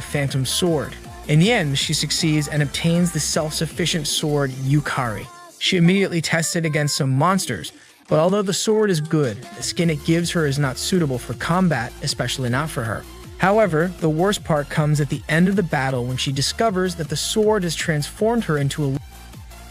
phantom sword. In the end, she succeeds and obtains the self-sufficient sword Yukari. She immediately tests it against some monsters, but although the sword is good, the skin it gives her is not suitable for combat, especially not for her. However, the worst part comes at the end of the battle when she discovers that the sword has transformed her into a...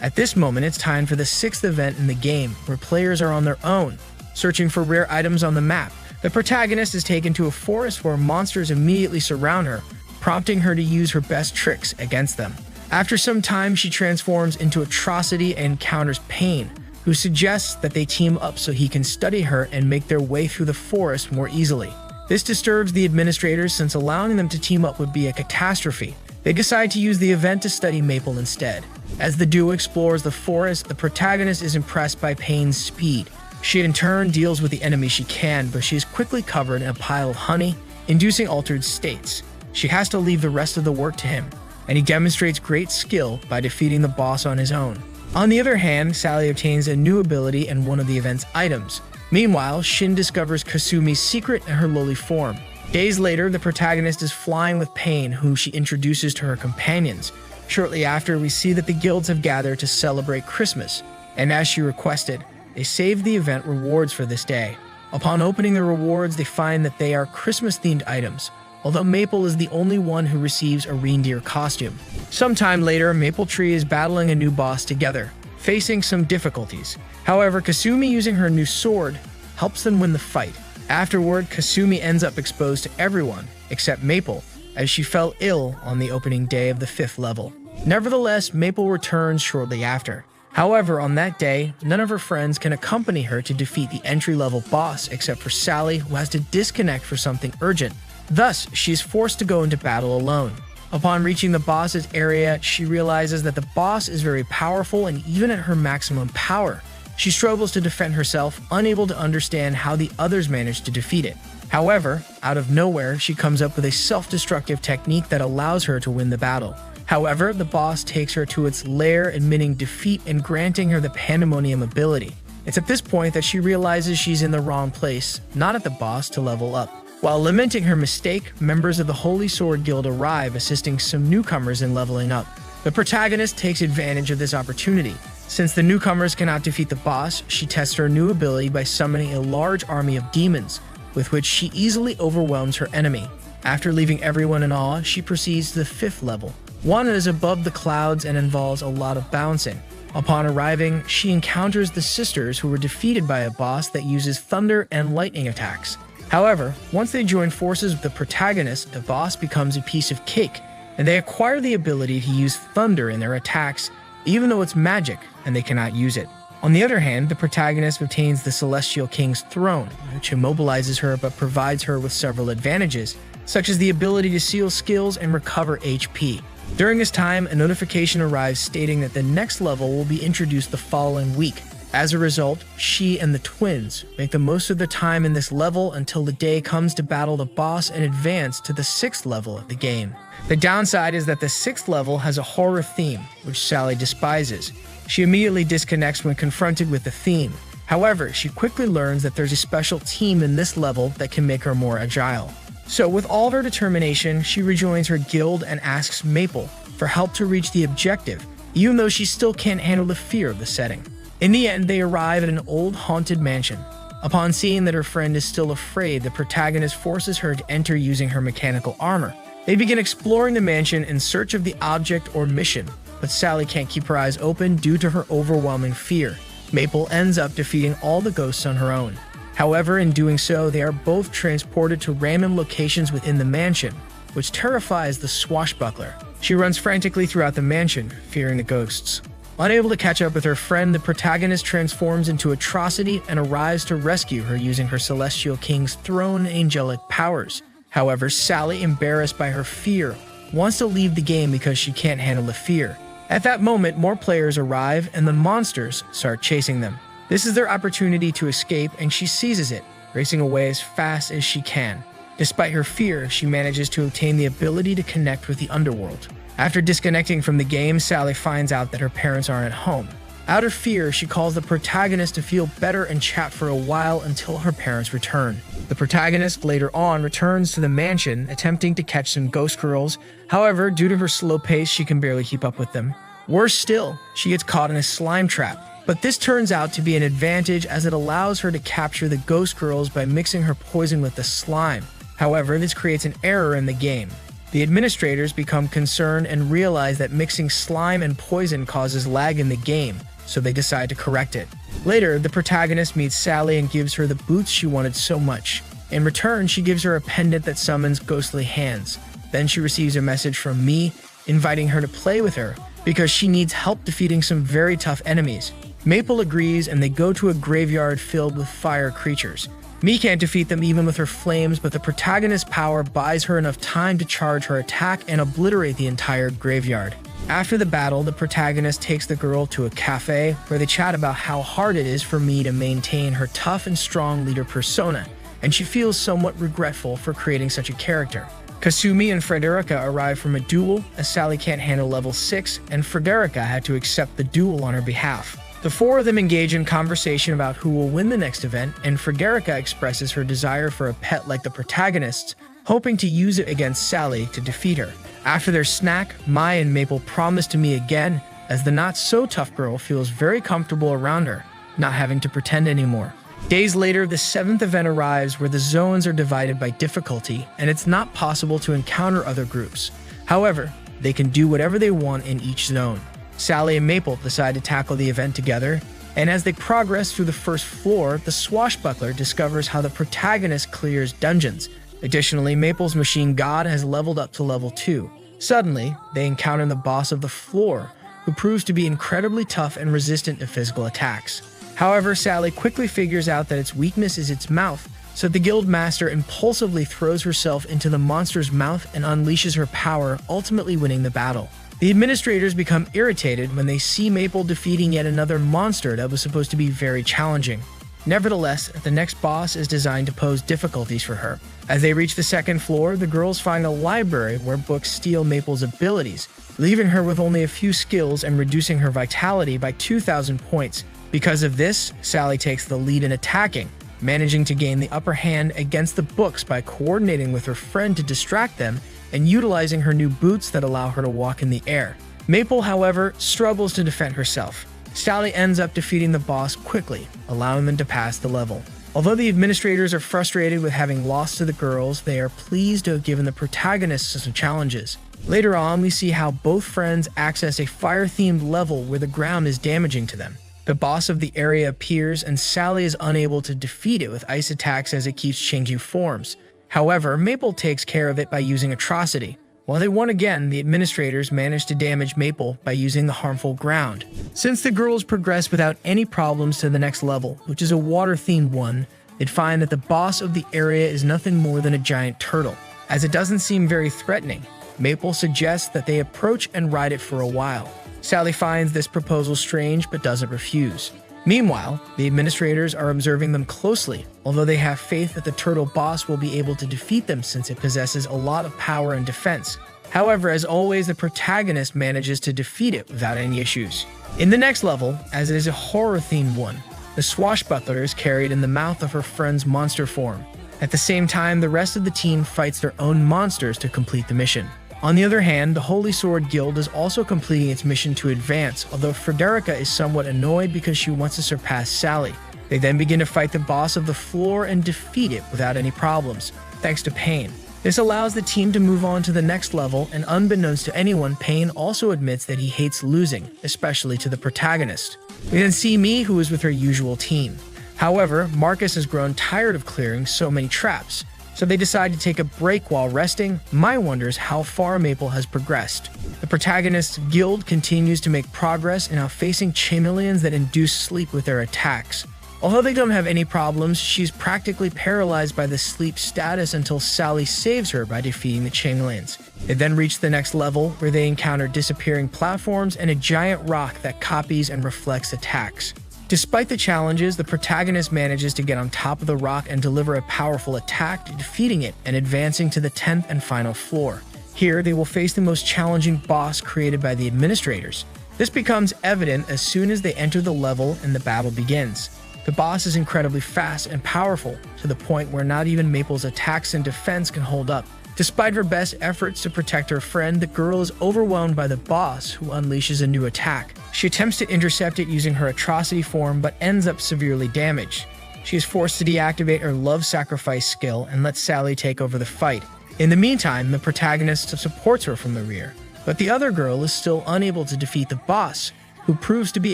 At this moment, it's time for the 6th event in the game, where players are on their own, searching for rare items on the map. The protagonist is taken to a forest where monsters immediately surround her, prompting her to use her best tricks against them. After some time, she transforms into Atrocity and encounters Pain, who suggests that they team up so he can study her and make their way through the forest more easily. This disturbs the administrators since allowing them to team up would be a catastrophe. They decide to use the event to study Maple instead. As the duo explores the forest, the protagonist is impressed by Pain's speed. She in turn deals with the enemy she can, but she is quickly covered in a pile of honey, inducing altered states. She has to leave the rest of the work to him, and he demonstrates great skill by defeating the boss on his own. On the other hand, Sally obtains a new ability and one of the event's items. Meanwhile, Shin discovers Kasumi's secret in her lowly form. Days later, the protagonist is flying with Pain, who she introduces to her companions. Shortly after, we see that the guilds have gathered to celebrate Christmas, and as she requested, they saved the event rewards for this day. Upon opening the rewards, they find that they are Christmas-themed items, although Maple is the only one who receives a reindeer costume. Sometime later, Maple Tree is battling a new boss together, facing some difficulties. However, Kasumi using her new sword helps them win the fight. Afterward, Kasumi ends up exposed to everyone, except Maple, as she fell ill on the opening day of the 5th level. Nevertheless, Maple returns shortly after. However, on that day, none of her friends can accompany her to defeat the entry-level boss except for Sally, who has to disconnect for something urgent. Thus, she is forced to go into battle alone. Upon reaching the boss's area, she realizes that the boss is very powerful and even at her maximum power, she struggles to defend herself, unable to understand how the others managed to defeat it. However, out of nowhere, she comes up with a self-destructive technique that allows her to win the battle. However, the boss takes her to its lair, admitting defeat and granting her the Pandemonium ability. It's at this point that she realizes she's in the wrong place, not at the boss, to level up. While lamenting her mistake, members of the Holy Sword Guild arrive, assisting some newcomers in leveling up. The protagonist takes advantage of this opportunity. Since the newcomers cannot defeat the boss, she tests her new ability by summoning a large army of demons, with which she easily overwhelms her enemy. After leaving everyone in awe, she proceeds to the 5th level, one that is above the clouds and involves a lot of bouncing. Upon arriving, she encounters the sisters who were defeated by a boss that uses thunder and lightning attacks. However, once they join forces with the protagonist, the boss becomes a piece of cake, and they acquire the ability to use thunder in their attacks, even though it's magic and they cannot use it. On the other hand, the protagonist obtains the Celestial King's throne, which immobilizes her but provides her with several advantages, such as the ability to seal skills and recover HP. During this time, a notification arrives stating that the next level will be introduced the following week. As a result, she and the twins make the most of their time in this level until the day comes to battle the boss and advance to the 6th level of the game. The downside is that the 6th level has a horror theme, which Sally despises. She immediately disconnects when confronted with the theme. However, she quickly learns that there's a special team in this level that can make her more agile. So with all of her determination, she rejoins her guild and asks Maple for help to reach the objective, even though she still can't handle the fear of the setting. In the end, they arrive at an old haunted mansion. Upon seeing that her friend is still afraid, the protagonist forces her to enter using her mechanical armor. They begin exploring the mansion in search of the object or mission, but Sally can't keep her eyes open due to her overwhelming fear. Maple ends up defeating all the ghosts on her own. However, in doing so, they are both transported to random locations within the mansion, which terrifies the swashbuckler. She runs frantically throughout the mansion, fearing the ghosts. Unable to catch up with her friend, the protagonist transforms into Atrocity and arrives to rescue her using her Celestial King's throne and angelic powers. However, Sally, embarrassed by her fear, wants to leave the game because she can't handle the fear. At that moment, more players arrive and the monsters start chasing them. This is their opportunity to escape, and she seizes it, racing away as fast as she can. Despite her fear, she manages to obtain the ability to connect with the underworld. After disconnecting from the game, Sally finds out that her parents aren't at home. Out of fear, she calls the protagonist to feel better and chat for a while until her parents return. The protagonist later on returns to the mansion, attempting to catch some ghost girls. However, due to her slow pace, she can barely keep up with them. Worse still, she gets caught in a slime trap. But this turns out to be an advantage as it allows her to capture the ghost girls by mixing her poison with the slime. However, this creates an error in the game. The administrators become concerned and realize that mixing slime and poison causes lag in the game, so they decide to correct it. Later, the protagonist meets Sally and gives her the boots she wanted so much. In return, she gives her a pendant that summons ghostly hands. Then she receives a message from me, inviting her to play with her, because she needs help defeating some very tough enemies. Maple agrees and they go to a graveyard filled with fire creatures. Mi can't defeat them even with her flames, but the protagonist's power buys her enough time to charge her attack and obliterate the entire graveyard. After the battle, the protagonist takes the girl to a cafe where they chat about how hard it is for Mi to maintain her tough and strong leader persona, and she feels somewhat regretful for creating such a character. Kasumi and Frederica arrive from a duel as Sally can't handle level 6 and Frederica had to accept the duel on her behalf. The four of them engage in conversation about who will win the next event, and Frederica expresses her desire for a pet like the protagonists, hoping to use it against Sally to defeat her. After their snack, Mai and Maple promise to meet again, as the not-so-tough girl feels very comfortable around her, not having to pretend anymore. Days later, the 7th event arrives where the zones are divided by difficulty, and it's not possible to encounter other groups. However, they can do whatever they want in each zone. Sally and Maple decide to tackle the event together, and as they progress through the first floor, the swashbuckler discovers how the protagonist clears dungeons. Additionally, Maple's machine god has leveled up to level 2. Suddenly, they encounter the boss of the floor, who proves to be incredibly tough and resistant to physical attacks. However, Sally quickly figures out that its weakness is its mouth, so the guild master impulsively throws herself into the monster's mouth and unleashes her power, ultimately winning the battle. The administrators become irritated when they see Maple defeating yet another monster that was supposed to be very challenging. Nevertheless, the next boss is designed to pose difficulties for her. As they reach the second floor, the girls find a library where books steal Maple's abilities, leaving her with only a few skills and reducing her vitality by 2,000 points. Because of this, Sally takes the lead in attacking, managing to gain the upper hand against the books by coordinating with her friend to distract them and utilizing her new boots that allow her to walk in the air. Maple, however, struggles to defend herself. Sally ends up defeating the boss quickly, allowing them to pass the level. Although the administrators are frustrated with having lost to the girls, they are pleased to have given the protagonists some challenges. Later on, we see how both friends access a fire-themed level where the ground is damaging to them. The boss of the area appears, and Sally is unable to defeat it with ice attacks as it keeps changing forms. However, Maple takes care of it by using Atrocity. While they won again, the administrators managed to damage Maple by using the harmful ground. Since the girls progress without any problems to the next level, which is a water-themed one, they'd find that the boss of the area is nothing more than a giant turtle. As it doesn't seem very threatening, Maple suggests that they approach and ride it for a while. Sally finds this proposal strange but doesn't refuse. Meanwhile, the administrators are observing them closely, although they have faith that the turtle boss will be able to defeat them since it possesses a lot of power and defense. However, as always, the protagonist manages to defeat it without any issues. In the next level, as it is a horror-themed one, the swashbuckler is carried in the mouth of her friend's monster form. At the same time, the rest of the team fights their own monsters to complete the mission. On the other hand, the Holy Sword Guild is also completing its mission to advance, although Frederica is somewhat annoyed because she wants to surpass Sally. They then begin to fight the boss of the floor and defeat it without any problems, thanks to Pain. This allows the team to move on to the next level, and unbeknownst to anyone, Pain also admits that he hates losing, especially to the protagonist. We then see Mie, who is with her usual team. However, Marcus has grown tired of clearing so many traps, so they decide to take a break while resting. Mai wonders how far Maple has progressed. The protagonist's guild continues to make progress in now facing chameleons that induce sleep with their attacks. Although they don't have any problems, she's practically paralyzed by the sleep status until Sally saves her by defeating the chameleons. They then reach the next level, where they encounter disappearing platforms and a giant rock that copies and reflects attacks. Despite the challenges, the protagonist manages to get on top of the rock and deliver a powerful attack, defeating it and advancing to the 10th and final floor. Here, they will face the most challenging boss created by the administrators. This becomes evident as soon as they enter the level and the battle begins. The boss is incredibly fast and powerful, to the point where not even Maple's attacks and defense can hold up. Despite her best efforts to protect her friend, the girl is overwhelmed by the boss, who unleashes a new attack. She attempts to intercept it using her atrocity form, but ends up severely damaged. She is forced to deactivate her love sacrifice skill and lets Sally take over the fight. In the meantime, the protagonist supports her from the rear, but the other girl is still unable to defeat the boss, who proves to be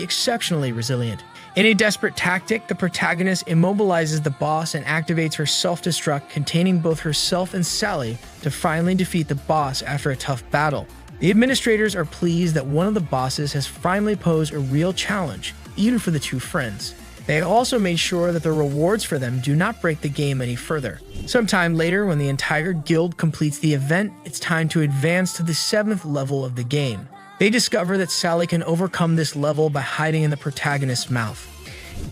exceptionally resilient. In a desperate tactic, the protagonist immobilizes the boss and activates her self-destruct, containing both herself and Sally, to finally defeat the boss after a tough battle. The administrators are pleased that one of the bosses has finally posed a real challenge, even for the two friends. They also made sure that the rewards for them do not break the game any further. Sometime later, when the entire guild completes the event, it's time to advance to the 7th level of the game. They discover that Sally can overcome this level by hiding in the protagonist's mouth.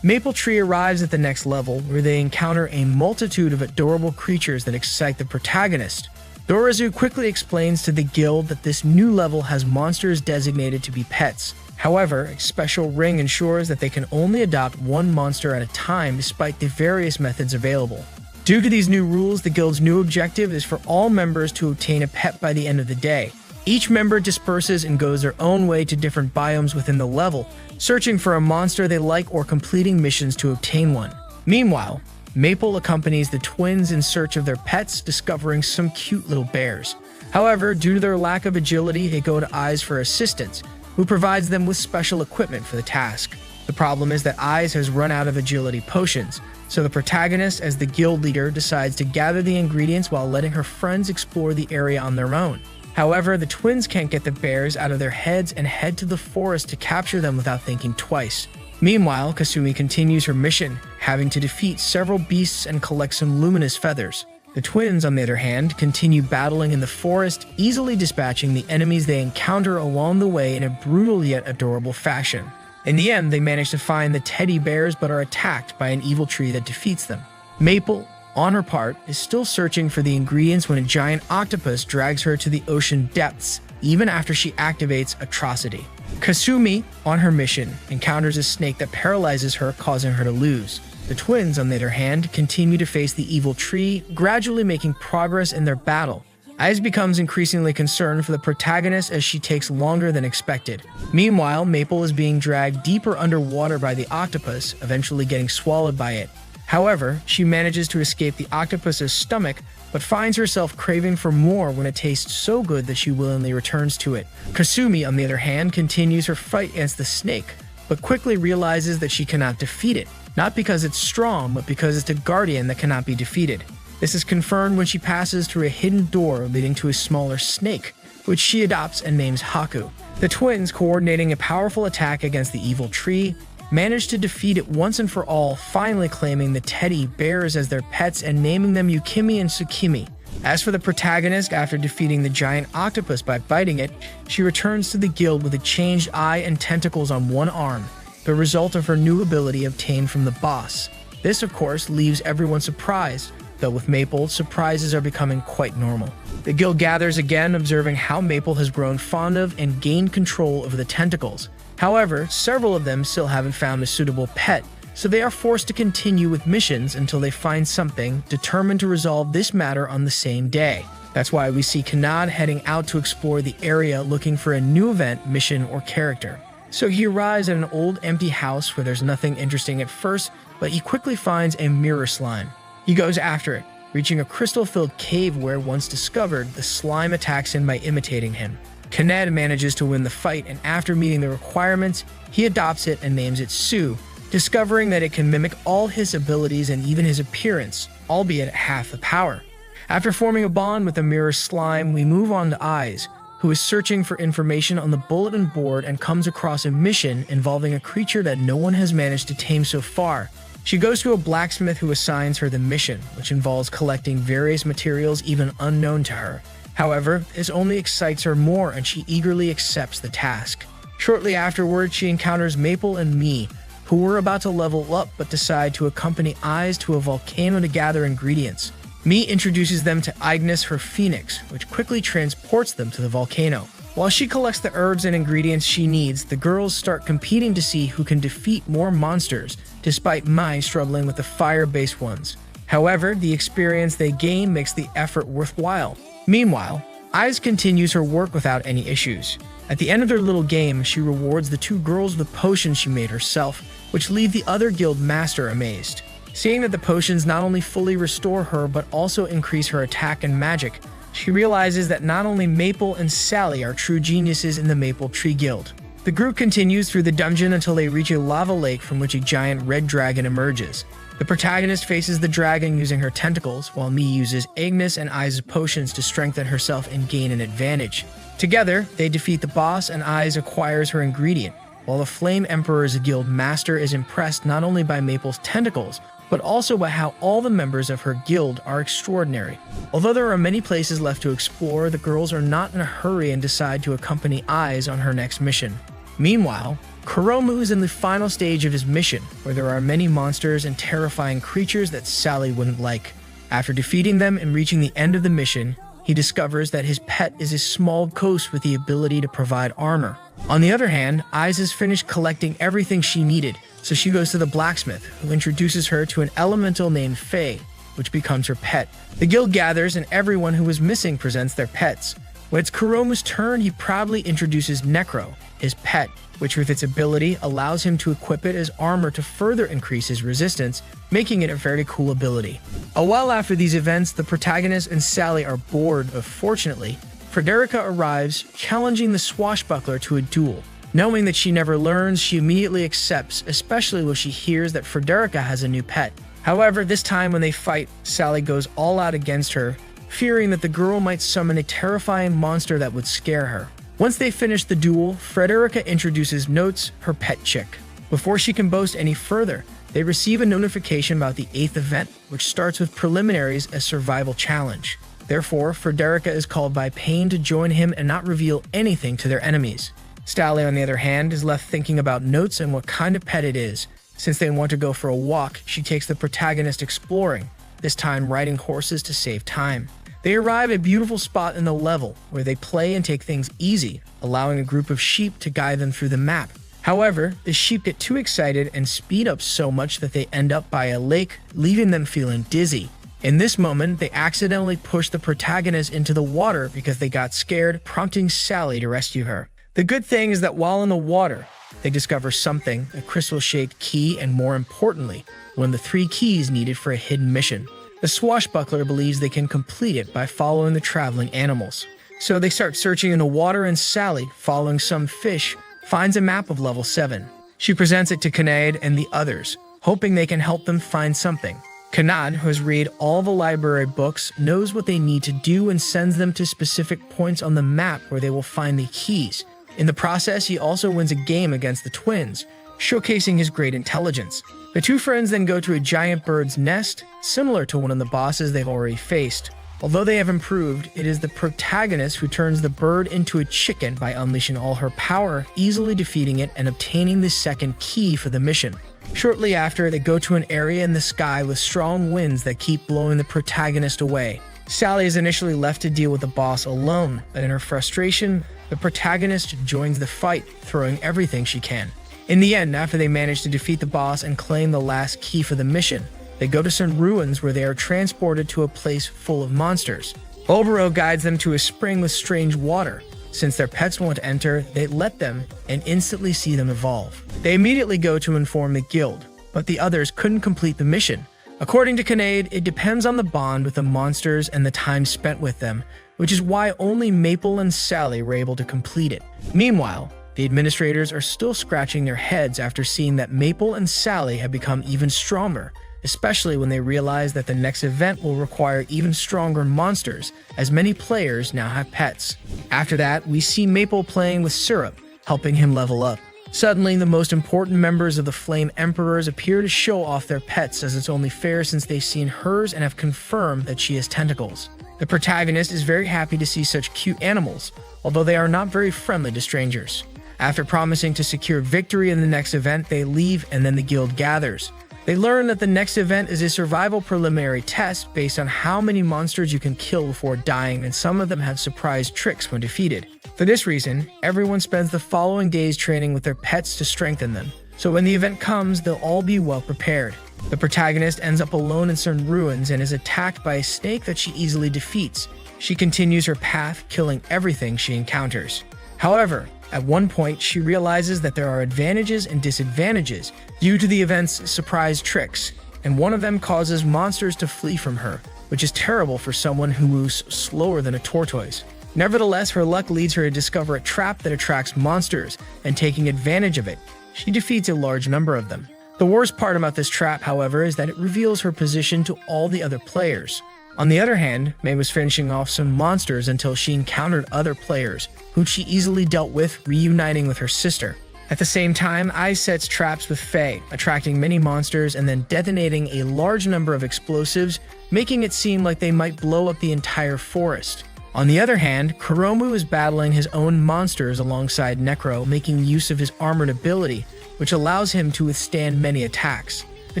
Maple Tree arrives at the next level, where they encounter a multitude of adorable creatures that excite the protagonist. Dorizu quickly explains to the guild that this new level has monsters designated to be pets. However, a special ring ensures that they can only adopt one monster at a time despite the various methods available. Due to these new rules, the guild's new objective is for all members to obtain a pet by the end of the day. Each member disperses and goes their own way to different biomes within the level, searching for a monster they like or completing missions to obtain one. Meanwhile, Maple accompanies the twins in search of their pets, discovering some cute little bears. However, due to their lack of agility, they go to Eyes for assistance, who provides them with special equipment for the task. The problem is that Eyes has run out of agility potions, so the protagonist, as the guild leader, decides to gather the ingredients while letting her friends explore the area on their own. However, the twins can't get the bears out of their heads and head to the forest to capture them without thinking twice. Meanwhile, Kasumi continues her mission, having to defeat several beasts and collect some luminous feathers. The twins, on the other hand, continue battling in the forest, easily dispatching the enemies they encounter along the way in a brutal yet adorable fashion. In the end, they manage to find the teddy bears but are attacked by an evil tree that defeats them. Maple, on her part, is still searching for the ingredients when a giant octopus drags her to the ocean depths, even after she activates Atrocity. Kasumi, on her mission, encounters a snake that paralyzes her, causing her to lose. The twins, on the other hand, continue to face the evil tree, gradually making progress in their battle. Aiz becomes increasingly concerned for the protagonist as she takes longer than expected. Meanwhile, Maple is being dragged deeper underwater by the octopus, eventually getting swallowed by it. However, she manages to escape the octopus's stomach, but finds herself craving for more when it tastes so good that she willingly returns to it. Kasumi, on the other hand, continues her fight against the snake, but quickly realizes that she cannot defeat it. Not because it's strong, but because it's a guardian that cannot be defeated. This is confirmed when she passes through a hidden door leading to a smaller snake, which she adopts and names Haku. The twins, coordinating a powerful attack against the evil tree, manage to defeat it once and for all, finally claiming the teddy bears as their pets and naming them Yukimi and Tsukimi. As for the protagonist, after defeating the giant octopus by biting it, she returns to the guild with a changed eye and tentacles on one arm, the result of her new ability obtained from the boss. This, of course, leaves everyone surprised, though with Maple, surprises are becoming quite normal. The guild gathers again, observing how Maple has grown fond of and gained control over the tentacles. However, several of them still haven't found a suitable pet, so they are forced to continue with missions until they find something, determined to resolve this matter on the same day. That's why we see Kanad heading out to explore the area looking for a new event, mission, or character. So he arrives at an old empty house where there's nothing interesting at first, but he quickly finds a mirror slime. He goes after it, reaching a crystal-filled cave where, once discovered, the slime attacks him by imitating him. Kaned manages to win the fight, and after meeting the requirements, he adopts it and names it Sue, discovering that it can mimic all his abilities and even his appearance, albeit at half the power. After forming a bond with the mirror slime, we move on to Aiz, who is searching for information on the bulletin board and comes across a mission involving a creature that no one has managed to tame so far. She goes to a blacksmith who assigns her the mission, which involves collecting various materials even unknown to her. However, this only excites her more and she eagerly accepts the task. Shortly afterwards, she encounters Maple and Me, who were about to level up but decide to accompany Aiz to a volcano to gather ingredients. Me introduces them to Ignis, her phoenix, which quickly transports them to the volcano. While she collects the herbs and ingredients she needs, the girls start competing to see who can defeat more monsters, despite Mai struggling with the fire-based ones. However, the experience they gain makes the effort worthwhile. Meanwhile, Aiz continues her work without any issues. At the end of their little game, she rewards the two girls with potions she made herself, which leave the other guild master amazed. Seeing that the potions not only fully restore her but also increase her attack and magic, she realizes that not only Maple and Sally are true geniuses in the Maple Tree Guild. The group continues through the dungeon until they reach a lava lake from which a giant red dragon emerges. The protagonist faces the dragon using her tentacles, while Mii uses Ignis and Aiz's potions to strengthen herself and gain an advantage. Together, they defeat the boss and Aiz acquires her ingredient, while the Flame Emperor's guild master is impressed not only by Maple's tentacles, but also by how all the members of her guild are extraordinary. Although there are many places left to explore, the girls are not in a hurry and decide to accompany Aiz on her next mission. Meanwhile, Kuromu is in the final stage of his mission, where there are many monsters and terrifying creatures that Sally wouldn't like. After defeating them and reaching the end of the mission, he discovers that his pet is a small ghost with the ability to provide armor. On the other hand, Aiz has finished collecting everything she needed, so she goes to the blacksmith, who introduces her to an elemental named Faye, which becomes her pet. The guild gathers and everyone who was missing presents their pets. When it's Kuromu's turn, he proudly introduces Necro, his pet, which with its ability allows him to equip it as armor to further increase his resistance, making it a very cool ability. A while after these events, the protagonist and Sally are bored, but fortunately, Frederica arrives, challenging the swashbuckler to a duel. Knowing that she never learns, she immediately accepts, especially when she hears that Frederica has a new pet. However, this time when they fight, Sally goes all out against her, fearing that the girl might summon a terrifying monster that would scare her. Once they finish the duel, Frederica introduces Notes, her pet chick. Before she can boast any further, they receive a notification about the 8th event, which starts with preliminaries as survival challenge. Therefore, Frederica is called by Pain to join him and not reveal anything to their enemies. Sally, on the other hand, is left thinking about Notes and what kind of pet it is. Since they want to go for a walk, she takes the protagonist exploring, this time riding horses to save time. They arrive at a beautiful spot in the level where they play and take things easy, allowing a group of sheep to guide them through the map. However, the sheep get too excited and speed up so much that they end up by a lake, leaving them feeling dizzy. In this moment, they accidentally push the protagonist into the water because they got scared, prompting Sally to rescue her. The good thing is that while in the water, they discover something, a crystal-shaped key, and more importantly, one of the 3 keys needed for a hidden mission. The swashbuckler believes they can complete it by following the traveling animals. So they start searching in the water, and Sally, following some fish, finds a map of level 7. She presents it to Kanade and the others, hoping they can help them find something. Kanade, who has read all the library books, knows what they need to do and sends them to specific points on the map where they will find the keys. In the process, he also wins a game against the twins, showcasing his great intelligence. The 2 friends then go to a giant bird's nest, similar to one of the bosses they've already faced. Although they have improved, it is the protagonist who turns the bird into a chicken by unleashing all her power, easily defeating it and obtaining the 2nd key for the mission. Shortly after, they go to an area in the sky with strong winds that keep blowing the protagonist away. Sally is initially left to deal with the boss alone, but in her frustration, the protagonist joins the fight, throwing everything she can. In the end, after they manage to defeat the boss and claim the last key for the mission, they go to some ruins where they are transported to a place full of monsters. Obero guides them to a spring with strange water. Since their pets won't enter, they let them and instantly see them evolve. They immediately go to inform the guild, but the others couldn't complete the mission. According to Kanade, it depends on the bond with the monsters and the time spent with them, which is why only Maple and Sally were able to complete it. Meanwhile, the administrators are still scratching their heads after seeing that Maple and Sally have become even stronger, especially when they realize that the next event will require even stronger monsters, as many players now have pets. After that, we see Maple playing with Syrup, helping him level up. Suddenly, the most important members of the Flame Emperors appear to show off their pets, as it's only fair since they've seen hers and have confirmed that she has tentacles. The protagonist is very happy to see such cute animals, although they are not very friendly to strangers. After promising to secure victory in the next event, they leave and then the guild gathers. They learn that the next event is a survival preliminary test based on how many monsters you can kill before dying, and some of them have surprise tricks when defeated. For this reason, everyone spends the following days training with their pets to strengthen them, so when the event comes, they'll all be well prepared. The protagonist ends up alone in certain ruins and is attacked by a snake that she easily defeats. She continues her path, killing everything she encounters. However, at one point, she realizes that there are advantages and disadvantages due to the event's surprise tricks, and one of them causes monsters to flee from her, which is terrible for someone who moves slower than a tortoise. Nevertheless, her luck leads her to discover a trap that attracts monsters, and taking advantage of it, she defeats a large number of them. The worst part about this trap, however, is that it reveals her position to all the other players. On the other hand, May was finishing off some monsters until she encountered other players, who she easily dealt with, reuniting with her sister. At the same time, Ai sets traps with Faye, attracting many monsters and then detonating a large number of explosives, making it seem like they might blow up the entire forest. On the other hand, Kuromu is battling his own monsters alongside Necro, making use of his armored ability, which allows him to withstand many attacks. The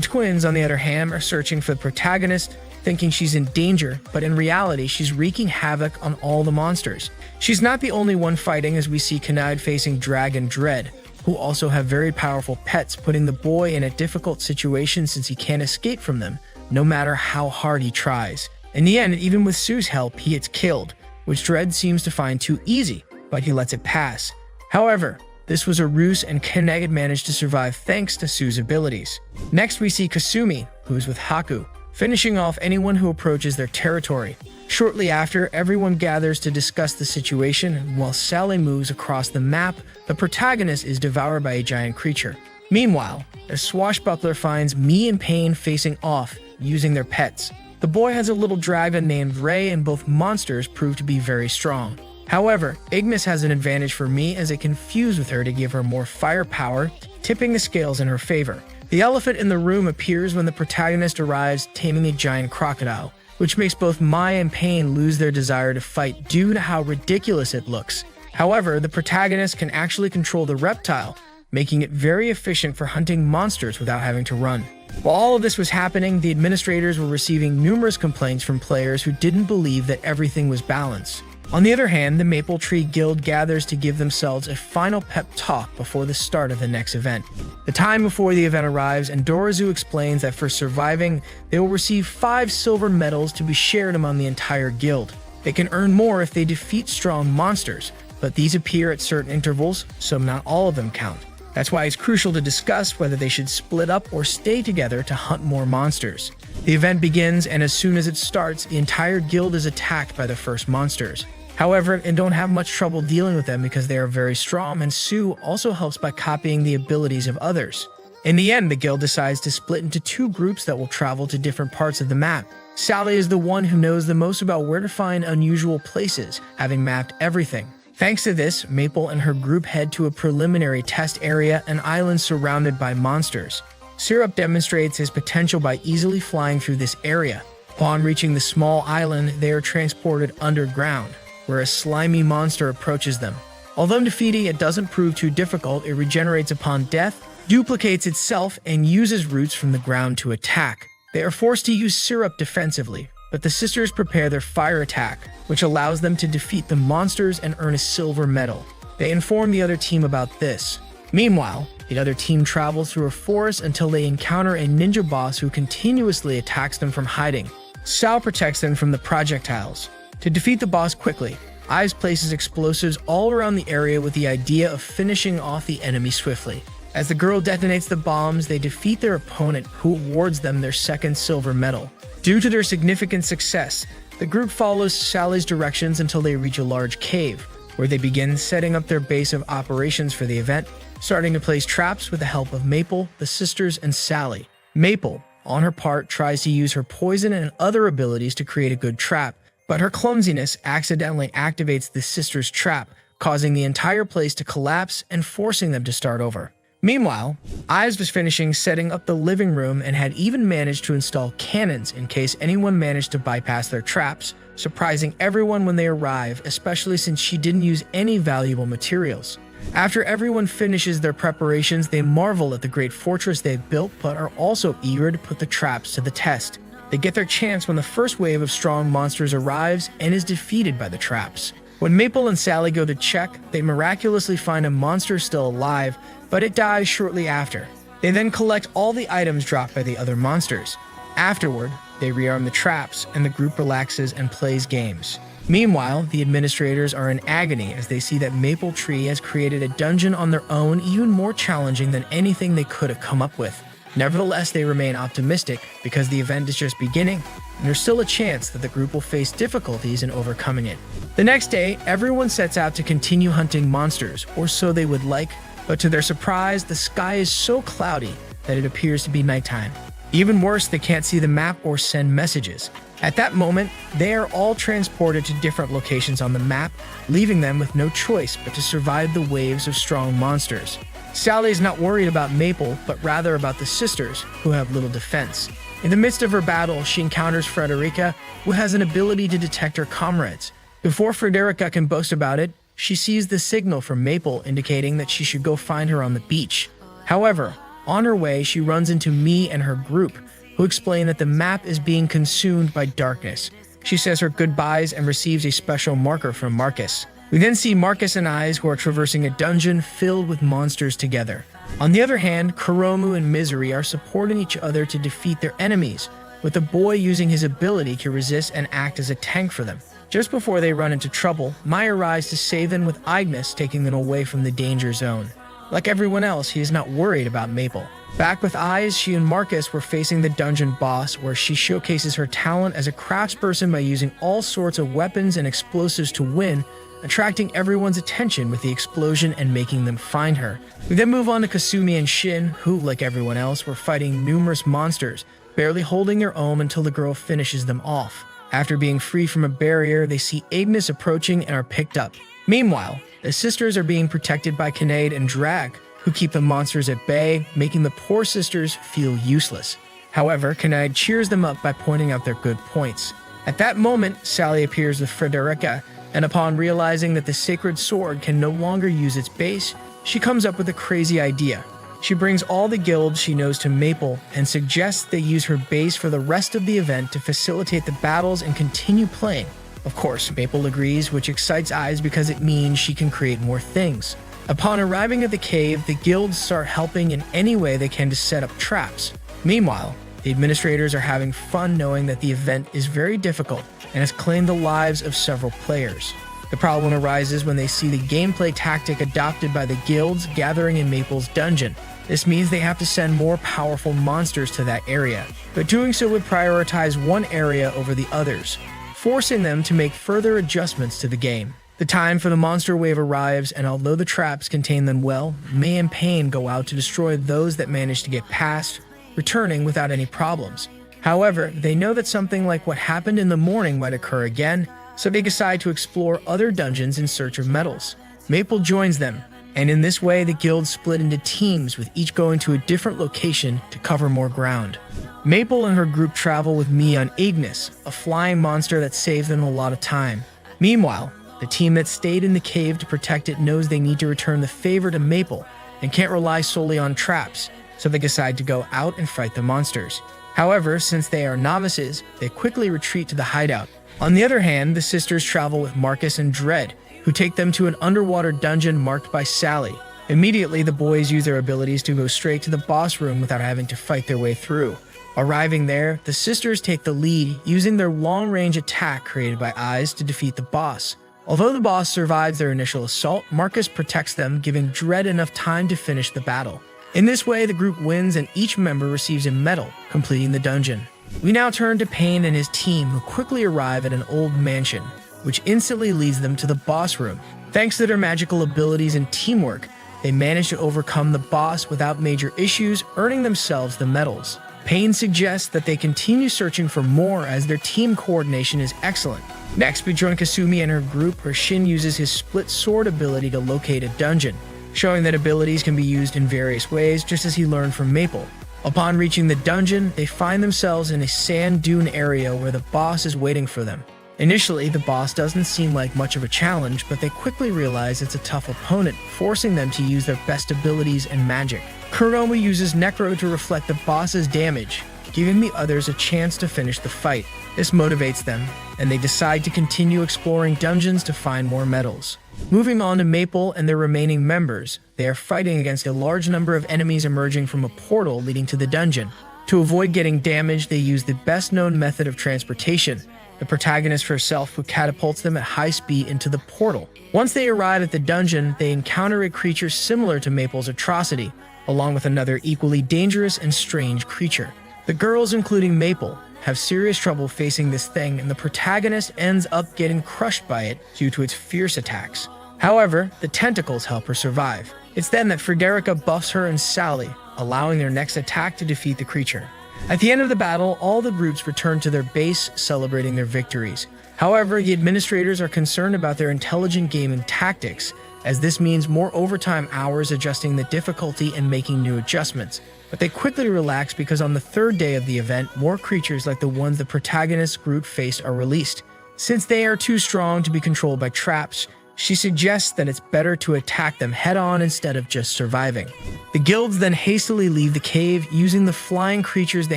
twins, on the other hand, are searching for the protagonist, thinking she's in danger, but in reality, she's wreaking havoc on all the monsters. She's not the only one fighting, as we see Kanade facing Dragon Dread, who also have very powerful pets, putting the boy in a difficult situation since he can't escape from them, no matter how hard he tries. In the end, even with Sue's help, he gets killed, which Dread seems to find too easy, but he lets it pass. However, this was a ruse and Kanade managed to survive thanks to Sue's abilities. Next, we see Kasumi, who is with Haku, finishing off anyone who approaches their territory. Shortly after, everyone gathers to discuss the situation, and while Sally moves across the map, the protagonist is devoured by a giant creature. Meanwhile, a swashbuckler finds Mii and Pain facing off, using their pets. The boy has a little dragon named Ray, and both monsters prove to be very strong. However, Ignis has an advantage for me as it can fuse with her to give her more firepower, tipping the scales in her favor. The elephant in the room appears when the protagonist arrives, taming a giant crocodile, which makes both Mai and Pain lose their desire to fight due to how ridiculous it looks. However, the protagonist can actually control the reptile, making it very efficient for hunting monsters without having to run. While all of this was happening, the administrators were receiving numerous complaints from players who didn't believe that everything was balanced. On the other hand, the Maple Tree Guild gathers to give themselves a final pep talk before the start of the next event. The time before the event arrives, and Dorozu explains that for surviving, they will receive 5 silver medals to be shared among the entire guild. They can earn more if they defeat strong monsters, but these appear at certain intervals, so not all of them count. That's why it's crucial to discuss whether they should split up or stay together to hunt more monsters. The event begins, and as soon as it starts, the entire guild is attacked by the first monsters. However, they don't have much trouble dealing with them because they are very strong, and Sue also helps by copying the abilities of others. In the end, the guild decides to split into 2 groups that will travel to different parts of the map. Sally is the one who knows the most about where to find unusual places, having mapped everything. Thanks to this, Maple and her group head to a preliminary test area, an island surrounded by monsters. Syrup demonstrates his potential by easily flying through this area. Upon reaching the small island, they are transported underground, where a slimy monster approaches them. Although defeating it doesn't prove too difficult, it regenerates upon death, duplicates itself, and uses roots from the ground to attack. They are forced to use Syrup defensively, but the sisters prepare their fire attack, which allows them to defeat the monsters and earn a silver medal. They inform the other team about this. Meanwhile, the other team travels through a forest until they encounter a ninja boss who continuously attacks them from hiding. Sal protects them from the projectiles. To defeat the boss quickly, Ives places explosives all around the area with the idea of finishing off the enemy swiftly. As the girl detonates the bombs, they defeat their opponent, who awards them their second silver medal. Due to their significant success, the group follows Sally's directions until they reach a large cave, where they begin setting up their base of operations for the event, starting to place traps with the help of Maple, the sisters, and Sally. Maple, on her part, tries to use her poison and other abilities to create a good trap, but her clumsiness accidentally activates the sisters' trap, causing the entire place to collapse and forcing them to start over. Meanwhile, Ives was finishing setting up the living room and had even managed to install cannons in case anyone managed to bypass their traps, surprising everyone when they arrive, especially since she didn't use any valuable materials. After everyone finishes their preparations, they marvel at the great fortress they've built, but are also eager to put the traps to the test. They get their chance when the first wave of strong monsters arrives and is defeated by the traps. When Maple and Sally go to check, they miraculously find a monster still alive, but it dies shortly after. They then collect all the items dropped by the other monsters. Afterward, they rearm the traps, and the group relaxes and plays games. Meanwhile, the administrators are in agony as they see that Maple Tree has created a dungeon on their own even more challenging than anything they could have come up with. Nevertheless, they remain optimistic because the event is just beginning, and there's still a chance that the group will face difficulties in overcoming it. The next day, everyone sets out to continue hunting monsters, or so they would like, but to their surprise, the sky is so cloudy that it appears to be nighttime. Even worse, they can't see the map or send messages. At that moment, they are all transported to different locations on the map, leaving them with no choice but to survive the waves of strong monsters. Sally is not worried about Maple, but rather about the sisters, who have little defense. In the midst of her battle, she encounters Frederica, who has an ability to detect her comrades. Before Frederica can boast about it, she sees the signal from Maple indicating that she should go find her on the beach. However, on her way, she runs into Me and her group, who explain that the map is being consumed by darkness. She says her goodbyes and receives a special marker from Marcus. We then see Marcus and Eyes, who are traversing a dungeon filled with monsters together. On the other hand, Kuromu and Misery are supporting each other to defeat their enemies, with the boy using his ability to resist and act as a tank for them. Just before they run into trouble, Mai arrives to save them, with Ignis taking them away from the danger zone. Like everyone else, he is not worried about Maple. Back with Eyes, she and Marcus were facing the dungeon boss, where she showcases her talent as a craftsperson by using all sorts of weapons and explosives to win, attracting everyone's attention with the explosion and making them find her. We then move on to Kasumi and Shin, who, like everyone else, were fighting numerous monsters, barely holding their own until the girl finishes them off. After being free from a barrier, they see Ignis approaching and are picked up. Meanwhile, the sisters are being protected by Kinnaid and Drag, who keep the monsters at bay, making the poor sisters feel useless. However, Kinnaid cheers them up by pointing out their good points. At that moment, Sally appears with Frederica, and upon realizing that the sacred sword can no longer use its base, she comes up with a crazy idea. She brings all the guilds she knows to Maple and suggests they use her base for the rest of the event to facilitate the battles and continue playing. Of course, Maple agrees, which excites Eyes because it means she can create more things. Upon arriving at the cave, the guilds start helping in any way they can to set up traps. Meanwhile, the administrators are having fun knowing that the event is very difficult and has claimed the lives of several players. The problem arises when they see the gameplay tactic adopted by the guilds gathering in Maple's dungeon. This means they have to send more powerful monsters to that area, but doing so would prioritize one area over the others, forcing them to make further adjustments to the game. The time for the monster wave arrives, and although the traps contain them well, May and Pain go out to destroy those that manage to get past, returning without any problems. However, they know that something like what happened in the morning might occur again, so they decide to explore other dungeons in search of medals. Maple joins them, and in this way the guilds split into teams with each going to a different location to cover more ground. Maple and her group travel with Mii on Ignis, a flying monster that saves them a lot of time. Meanwhile, the team that stayed in the cave to protect it knows they need to return the favor to Maple and can't rely solely on traps, so they decide to go out and fight the monsters. However, since they are novices, they quickly retreat to the hideout. On the other hand, the sisters travel with Marcus and Dread, who take them to an underwater dungeon marked by Sally. Immediately, the boys use their abilities to go straight to the boss room without having to fight their way through. Arriving there, the sisters take the lead, using their long-range attack created by Eyes to defeat the boss. Although the boss survives their initial assault, Marcus protects them, giving Dread enough time to finish the battle. In this way, the group wins and each member receives a medal, completing the dungeon. We now turn to Pain and his team, who quickly arrive at an old mansion, which instantly leads them to the boss room. Thanks to their magical abilities and teamwork, they manage to overcome the boss without major issues, earning themselves the medals. Pain suggests that they continue searching for more as their team coordination is excellent. Next, we join Kasumi and her group, where Shin uses his split sword ability to locate a dungeon, showing that abilities can be used in various ways, just as he learned from Maple. Upon reaching the dungeon, they find themselves in a sand dune area where the boss is waiting for them. Initially, the boss doesn't seem like much of a challenge, but they quickly realize it's a tough opponent, forcing them to use their best abilities and magic. Kuroma uses Necro to reflect the boss's damage, giving the others a chance to finish the fight. This motivates them, and they decide to continue exploring dungeons to find more medals. Moving on to Maple and their remaining members, they are fighting against a large number of enemies emerging from a portal leading to the dungeon. To avoid getting damaged, they use the best-known method of transportation, the protagonist herself, who catapults them at high speed into the portal. Once they arrive at the dungeon, they encounter a creature similar to Maple's atrocity, along with another equally dangerous and strange creature. The girls, including Maple, have serious trouble facing this thing, and the protagonist ends up getting crushed by it due to its fierce attacks. However, the tentacles help her survive. It's then that Frederica buffs her and Sally, allowing their next attack to defeat the creature. At the end of the battle, all the groups return to their base, celebrating their victories. However, the administrators are concerned about their intelligent gaming tactics, as this means more overtime hours adjusting the difficulty and making new adjustments. But they quickly relax because on the third day of the event, more creatures like the ones the protagonist's group faced are released. Since they are too strong to be controlled by traps, she suggests that it's better to attack them head-on instead of just surviving. The guilds then hastily leave the cave, using the flying creatures they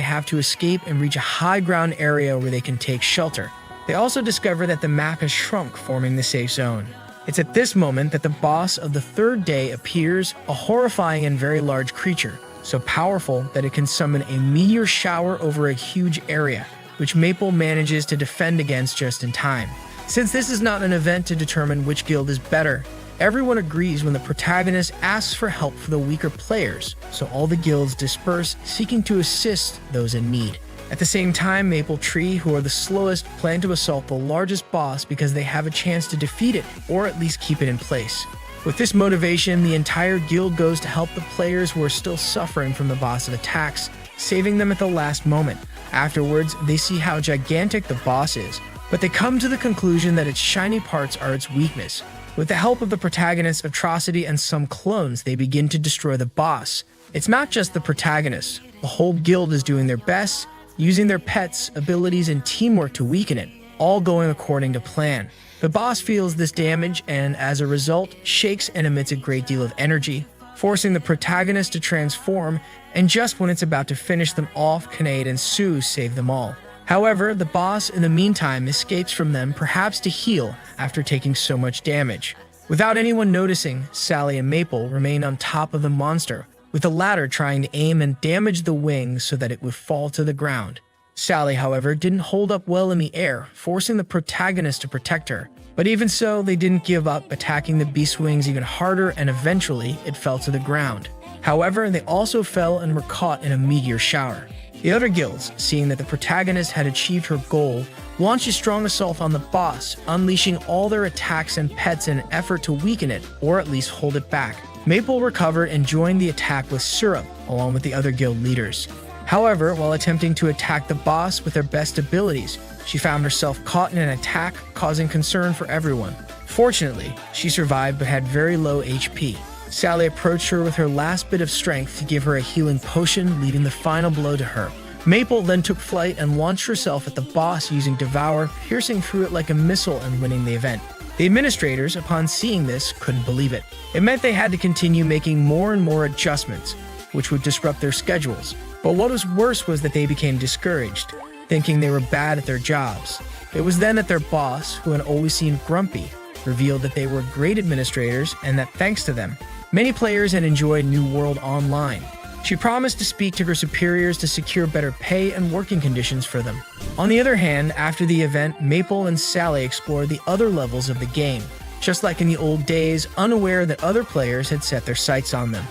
have to escape and reach a high ground area where they can take shelter. They also discover that the map has shrunk, forming the safe zone. It's at this moment that the boss of the third day appears, a horrifying and very large creature, so powerful that it can summon a meteor shower over a huge area, which Maple manages to defend against just in time. Since this is not an event to determine which guild is better, everyone agrees when the protagonist asks for help for the weaker players, so all the guilds disperse, seeking to assist those in need. At the same time, Maple Tree, who are the slowest, plan to assault the largest boss because they have a chance to defeat it, or at least keep it in place. With this motivation, the entire guild goes to help the players who are still suffering from the boss's attacks, saving them at the last moment. Afterwards, they see how gigantic the boss is, but they come to the conclusion that its shiny parts are its weakness. With the help of the protagonist's atrocity and some clones, they begin to destroy the boss. It's not just the protagonist. The whole guild is doing their best, using their pets, abilities, and teamwork to weaken it, all going according to plan. The boss feels this damage and, as a result, shakes and emits a great deal of energy, forcing the protagonist to transform, and just when it's about to finish them off, Kinnaid and Sue save them all. However, the boss, in the meantime, escapes from them, perhaps to heal after taking so much damage. Without anyone noticing, Sally and Maple remain on top of the monster, with the latter trying to aim and damage the wing so that it would fall to the ground. Sally, however, didn't hold up well in the air, forcing the protagonist to protect her. But even so, they didn't give up, attacking the beast's wings even harder, and eventually it fell to the ground. However, they also fell and were caught in a meteor shower. The other guilds, seeing that the protagonist had achieved her goal, launched a strong assault on the boss, unleashing all their attacks and pets in an effort to weaken it, or at least hold it back. Maple recovered and joined the attack with Syrup, along with the other guild leaders. However, while attempting to attack the boss with her best abilities, she found herself caught in an attack, causing concern for everyone. Fortunately, she survived but had very low HP. Sally approached her with her last bit of strength to give her a healing potion, leading the final blow to her. Maple then took flight and launched herself at the boss using Devour, piercing through it like a missile and winning the event. The administrators, upon seeing this, couldn't believe it. It meant they had to continue making more and more adjustments, which would disrupt their schedules. But what was worse was that they became discouraged, thinking they were bad at their jobs. It was then that their boss, who had always seemed grumpy, revealed that they were great administrators and that thanks to them, many players had enjoyed New World Online. She promised to speak to her superiors to secure better pay and working conditions for them. On the other hand, after the event, Maple and Sally explored the other levels of the game, just like in the old days, unaware that other players had set their sights on them.